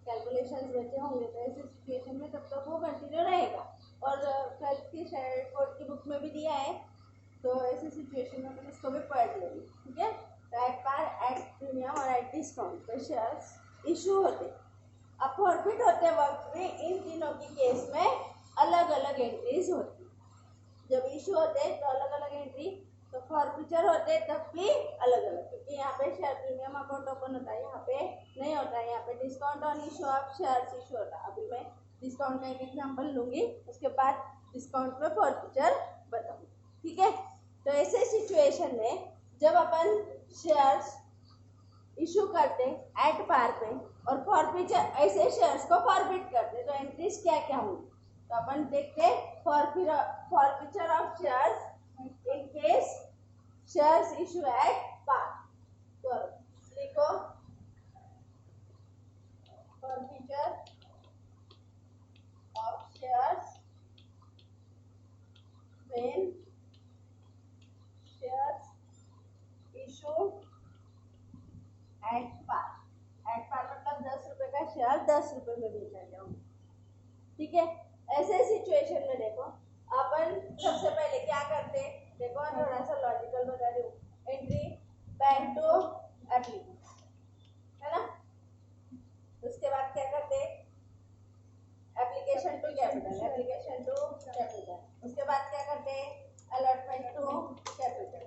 Speaker 1: कैलकुलेशंस बचे होंगे तो ऐसी सिचुएशन में तब तक वो कंटिन्यू रहेगा। और 12th की शेयर कोड की बुक में भी दिया है, तो ऐसी सिचुएशन में अपन इसको भी पढ़ लेंगे। ठीक है, तो एट पार, एट प्रीमियम और एट डिस्काउंट तो शेयर्स इशू होते। अब फॉरफिट होते वक्त भी इन तीनों की केस में अलग अलग एंट्रीज होती। जब इशू होते तो अलग अलग एंट्री, तो फॉरफिचर होते तब भी अलग अलग, क्योंकि यहाँ पे शेयर प्रीमियम अकाउंट ओपन होता है, यहाँ पे नहीं होता है। यहाँ पे discount on issue of shares issue होता है। अभी मैं डिस्काउंट का एक एग्जाम्पल लूंगी, उसके बाद डिस्काउंट में फॉरफिचर बताऊंगी, ठीक है। तो ऐसे सिचुएशन में जब अपन शेयर्स इशू करते एट पार पे और फॉरफिचर ऐसे शेयर्स को फॉरफिट करते, तो एंट्रीज क्या क्या होंगी। तो अपन देखते forfeiture of shares in case shares issue at par. तो लिखो forfeiture of shares when shares issue at par. At par मतलब 10 रुपए का शेयर 10 रुपए में बेचा गया, ठीक है। ऐसे सिचुएशन में देखो अपन सबसे पहले क्या करते, देखो थोड़ा सा लॉजिकल बता रही हूँ। एंट्री बैंक टू एप्लीकेशन, है ना। उसके बाद क्या करते, application to capital, application to capital. उसके बाद क्या करते, अलॉटमेंट टू कैपिटल।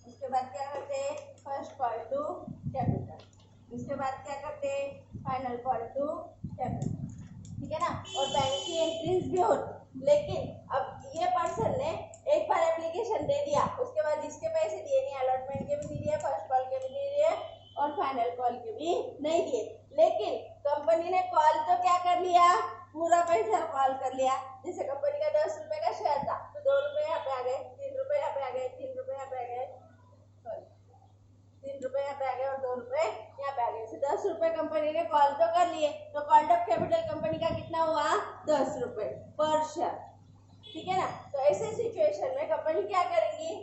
Speaker 1: उसके बाद क्या करते, फर्स्ट कॉल टू कैपिटल। उसके बाद क्या करते, फाइनल कॉल टू कैपिटल, ठीक है ना। और बैंक की एंट्रीज भी होती। लेकिन अब ये पर्सन ने एक बार एप्लीकेशन दे दिया, उसके बाद इसके पैसे दिए नहीं, अलॉटमेंट के भी नहीं दिए, फर्स्ट कॉल के भी नहीं दिए और फाइनल कॉल के भी नहीं दिए। लेकिन कंपनी ने कॉल तो क्या कर लिया, पूरा पैसा कॉल कर लिया। जैसे कंपनी का 10 रुपए का शेयर था तो 2 रुपए यहाँ पे आ गए, 3 रुपए यहाँ पे आ गए, 3 रुपए यहाँ पे आ गए, 3 रुपए यहाँ पे आ गए और 2 रुपए यहाँ पे आ गए। 10 रुपए कंपनी ने कॉल तो कर लिए, तो कॉल्ड अप कैपिटल कंपनी का कितना हुआ, 10 रुपए पर शेयर, ठीक है ना। तो ऐसे सिचुएशन में कंपनी क्या करेंगी,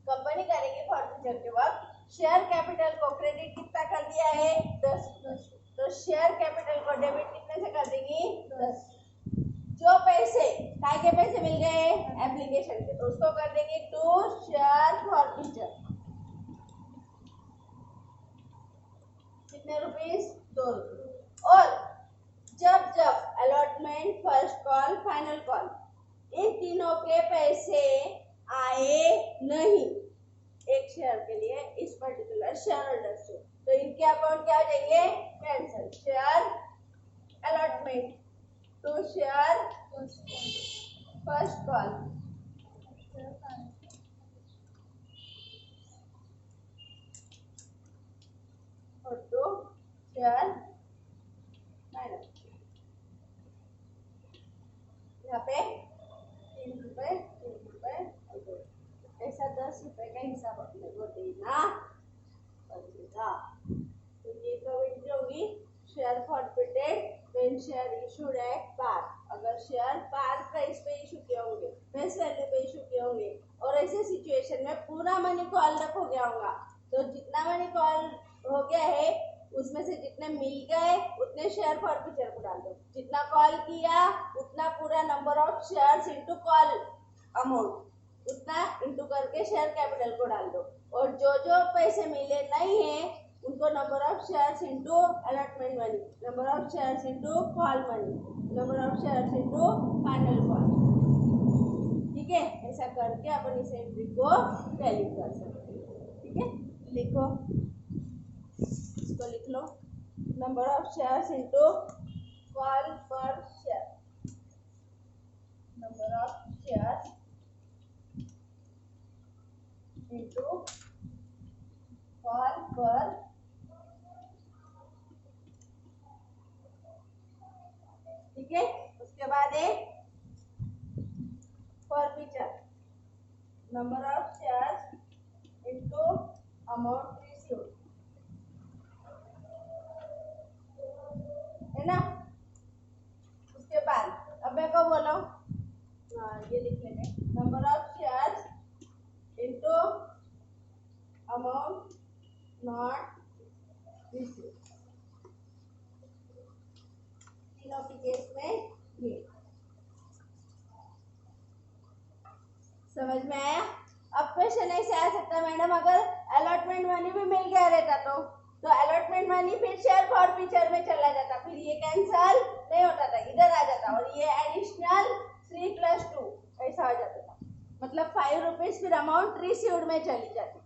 Speaker 1: कंपनी करेंगी फॉरफिचर के वक्त शेयर कैपिटल को क्रेडिट कितना कर दिया है, 10, तो शेयर कैपिटल को डेबिट कितने से कर देंगी, 10। जो पैसे काय के पैसे मिल गए एप्लीकेशन के, तो उसको कर देंगे टू शेयर फॉरफिचर, कितने रुपीस, 2 रुपये। और जब जब allotment, first call, final call, इन तीनों के पैसे आए नहीं एक शेयर के लिए इस पर्टिकुलर शेयर होल्डर से, तो इनके अकाउंट क्या हो जाएंगे, cancel. Share allotment to share first call और टू शेयर फाइनल। यहाँ पे 3 रुपए, 3 रुपए और 2, ऐसा 10 रुपए का हिसाब अपने को देना पड़ेगा। तो ये कब एंट्री होगी, share forfeited when share issued at par. अगर शेयर पार प्राइस पे इशू किए होंगे, फेस वैल्यू पे इशू किए होंगे और ऐसे सिचुएशन में पूरा मनी कॉल्ड अप हो गया होगा, तो जितना मनी कॉल हो गया है उसमें से जितने मिल गए उतने शेयर फॉरफिचर को डाल दो। जितना कॉल किया उतना पूरा number of shares into call amount उतना इंटू करके शेयर कैपिटल को डाल दो। और जो जो पैसे मिले नहीं है उनको number of shares into allotment money, number of shares into call money, number of shares into final call, ठीक है। ऐसा करके अपन इस एंट्री को टैली कर सकते हैं, ठीक है। लिखो, इसको लिख लो, number of shares into call per share, number of shares into call per, ठीक है। उसके बाद एक forfeiture, number of shares into amount received, है ना। उसके बाद अब मैं को बोलो, ये लिख लेंगे, number of shares into amount not received, तीनों के केस में ये समझ में आया। अब क्वेश्चन ऐसे आ सकता है, मैडम अगर अलॉटमेंट मनी भी मिल गया रहता तो तो अलॉटमेंट मनी फिर शेयर फॉरफीचर में चला जाता, फिर ये कैंसल नहीं होता था, इधर आ जाता और ये एडिशनल 3+2 ऐसा हो जाता था। मतलब 5 रुपीज फिर अमाउंट रिसीव्ड में चली जाती।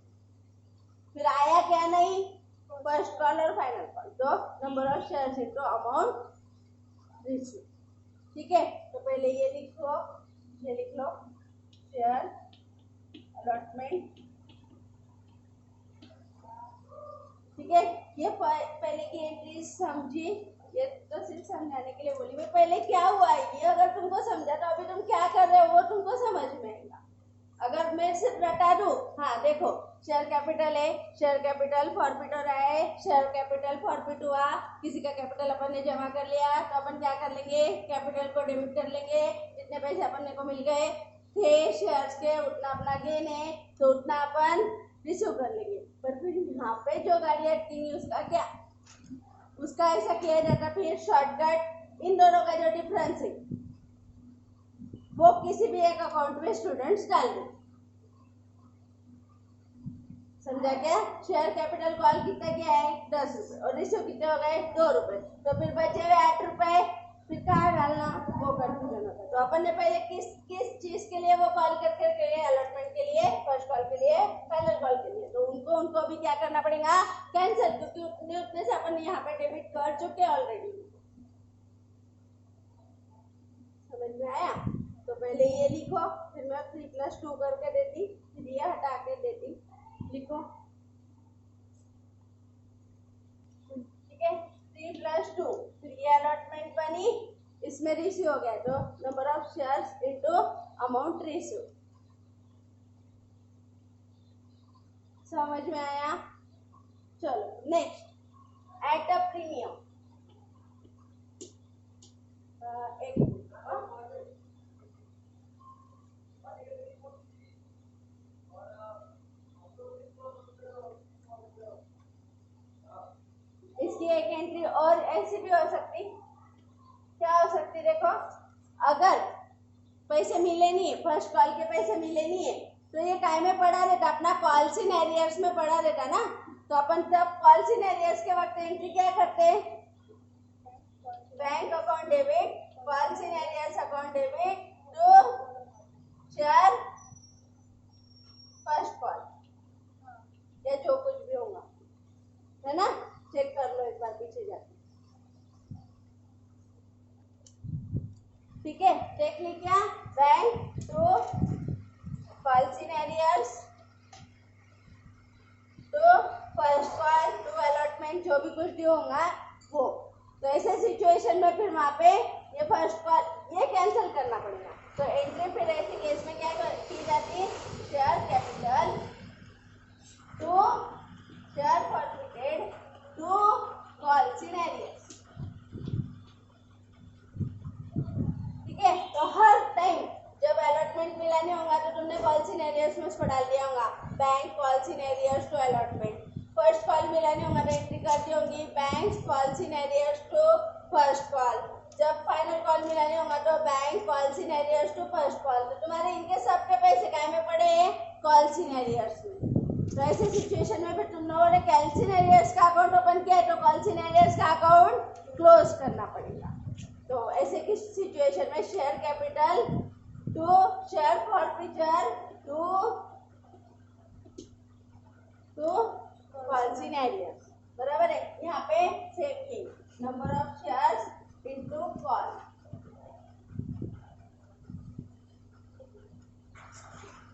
Speaker 1: फिर आया क्या नहीं, फर्स्ट कॉल और फाइनल कॉल, तो number of shares into amount received. ठीक है, तो पहले ये लिख लो शेयर अलॉटमेंट। ठीक है, ये पहले की एंट्रीज समझी, ये तो सिर्फ समझाने के लिए बोली मैं। पहले क्या हुआ ये अगर तुमको समझा तो अभी तुम क्या कर रहे हो वो तुमको समझ में आएगा। अगर मैं सिर्फ रटा दूं, हाँ देखो शेयर कैपिटल है, शेयर कैपिटल फॉरफिट हो रहा है, शेयर कैपिटल फॉरफिट हुआ, किसी का कैपिटल अपन ने जमा कर लिया तो अपन क्या कर लेंगे, कैपिटल को डेबिट कर लेंगे, जितने पैसे अपन को मिल गए थे शेयर्स के उतना अपना गेन है तो उतना अपन रिसीव कर लेंगे। पर फिर यहाँ पे जो गाड़ी अटकेंगी उसका क्या, उसका ऐसा किया जाता फिर शॉर्टकट, इन दोनों का जो डिफरेंस है वो किसी भी एक अकाउंट में स्टूडेंट्स डाल दें। समझा क्या, शेयर कैपिटल कॉल कितना क्या है 10 रुपए और रिसीव कितने हो गए 2 रुपए, तो फिर बचे हुए 8 रुपए फिर कहाँ डालना वो कंफ्यूजन होता है। तो अपन ने पहले किस किस चीज के लिए वो कॉल करके गए, अलॉटमेंट के लिए, फर्स्ट कॉल के लिए, फाइनल कॉल के लिए, तो उनको भी क्या करना पड़ेगा कैंसिल, क्योंकि उतने से अपन यहाँ पे डेबिट कर चुके ऑलरेडी। समझ में आया, तो पहले ये लिखो, फिर मैं 3+2 करके देती, फिर ये हटा के देती, लिखो। ठीक है, 3+2 फिर ये अलॉटमेंट बनी, इसमें रिसीव हो गया तो number of shares into amount receive. समझ में आया, चलो नेक्स्ट एट अ प्रीमियम। एक इसकी एक एंट्री और ऐसी भी हो सकती, क्या हो सकती, देखो अगर पैसे मिले नहीं है, फर्स्ट कॉल के पैसे मिले नहीं है तो ये काय में पड़ा रहता, अपना कॉल्स इन एरियर्स में पड़ा रहता ना। तो अपन तब कॉल्स इन एरियर्स के वक्त एंट्री क्या करते, bank account debit, calls in arrears account debit to share first call, या जो कुछ भी होगा, है ना, चेक कर लो एक बार पीछे जाके। ठीक है, टेक्निक क्या, bank to calls in arrears to first call to allotment, जो भी कुछ भी होगा वो। तो ऐसे सिचुएशन में फिर वहां पे ये फर्स्ट कॉल ये कैंसिल करना पड़ेगा। तो एंट्री फिर ऐसे केस में क्या की जाती है, share capital to share forfeited to calls in arrears. ठीक है, तो हर टाइम जब अलॉटमेंट मिला नहीं होगा तो तुमने कॉल्स इन एरियर्स में उसको डाल दिया होगा, bank calls in arrears to allotment. First call मिला नहीं होगा तो एंट्री कर दी होगी bank calls in arrears to first call. जब फाइनल कॉल मिला नहीं होगा तो bank calls in arrears to first call. तो तुम्हारे इनके सबके पैसे काय में पड़े हैं, कॉल्स इन एरियर्स में। तो ऐसे सिचुएशन में फिर तुम लोगों ने कॉल्स इन एरियर्स का अकाउंट ओपन किया है तो कॉल्स इन एरियर्स का अकाउंट क्लोज करना पड़ेगा। तो ऐसे किस सिचुएशन में share capital to share forfeiture to calls in arrears, बराबर है। यहाँ पे same thing, number of shares into call,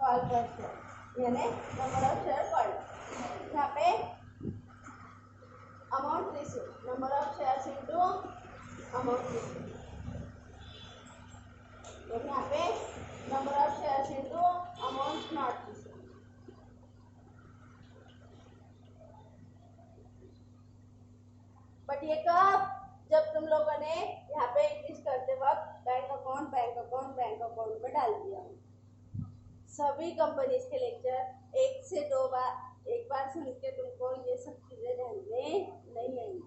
Speaker 1: call per share यानी नंबर ऑफ शेयर कॉल। यहाँ पे amount receive, number of shares into amount receive, यहाँ पे number of shares into amount not receive. But ये कब, जब तुम लोगों ने यहाँ पे इंक्रीज करते वक्त बैंक अकाउंट में डाल दिया। सभी कंपनीज के लेक्चर 1 से 2 बार, एक बार सुन के तुमको ये सब चीजें ध्यान में नहीं आएंगी,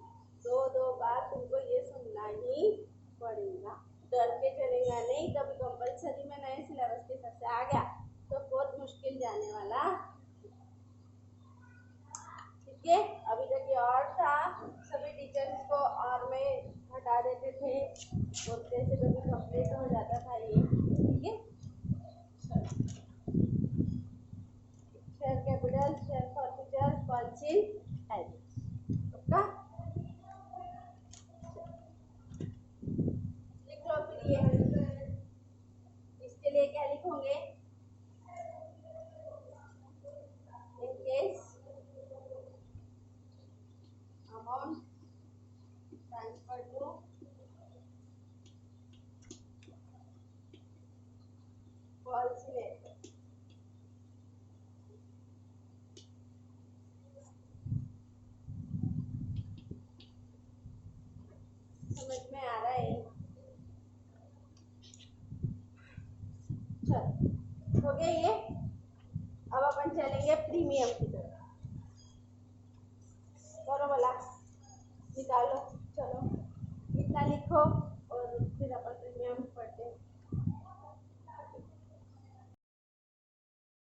Speaker 1: 2 बार तुमको ये सुनना ही पड़ेगा। डर के चलेगा नहीं, कभी कंपलसरी में नए सिलेबस के हिसाब से आ गया तो बहुत मुश्किल जाने वाला। ठीक है, अभी तक ये और था सभी टीचर्स को और में हटा देते थे, बोलते से तो कंप्लीट हो जाता था ये। ठीक है, share capital, share furniture, council okay, लिख लो। फिर ये इसके लिए क्या लिखोगे, in case amount transferred to policymaker। समझ में आ रहा है? चल हो गया ये। अब अपन चलेंगे प्रीमियम की तरफ। करो बोला, निकालो, चलो इतना लिखो।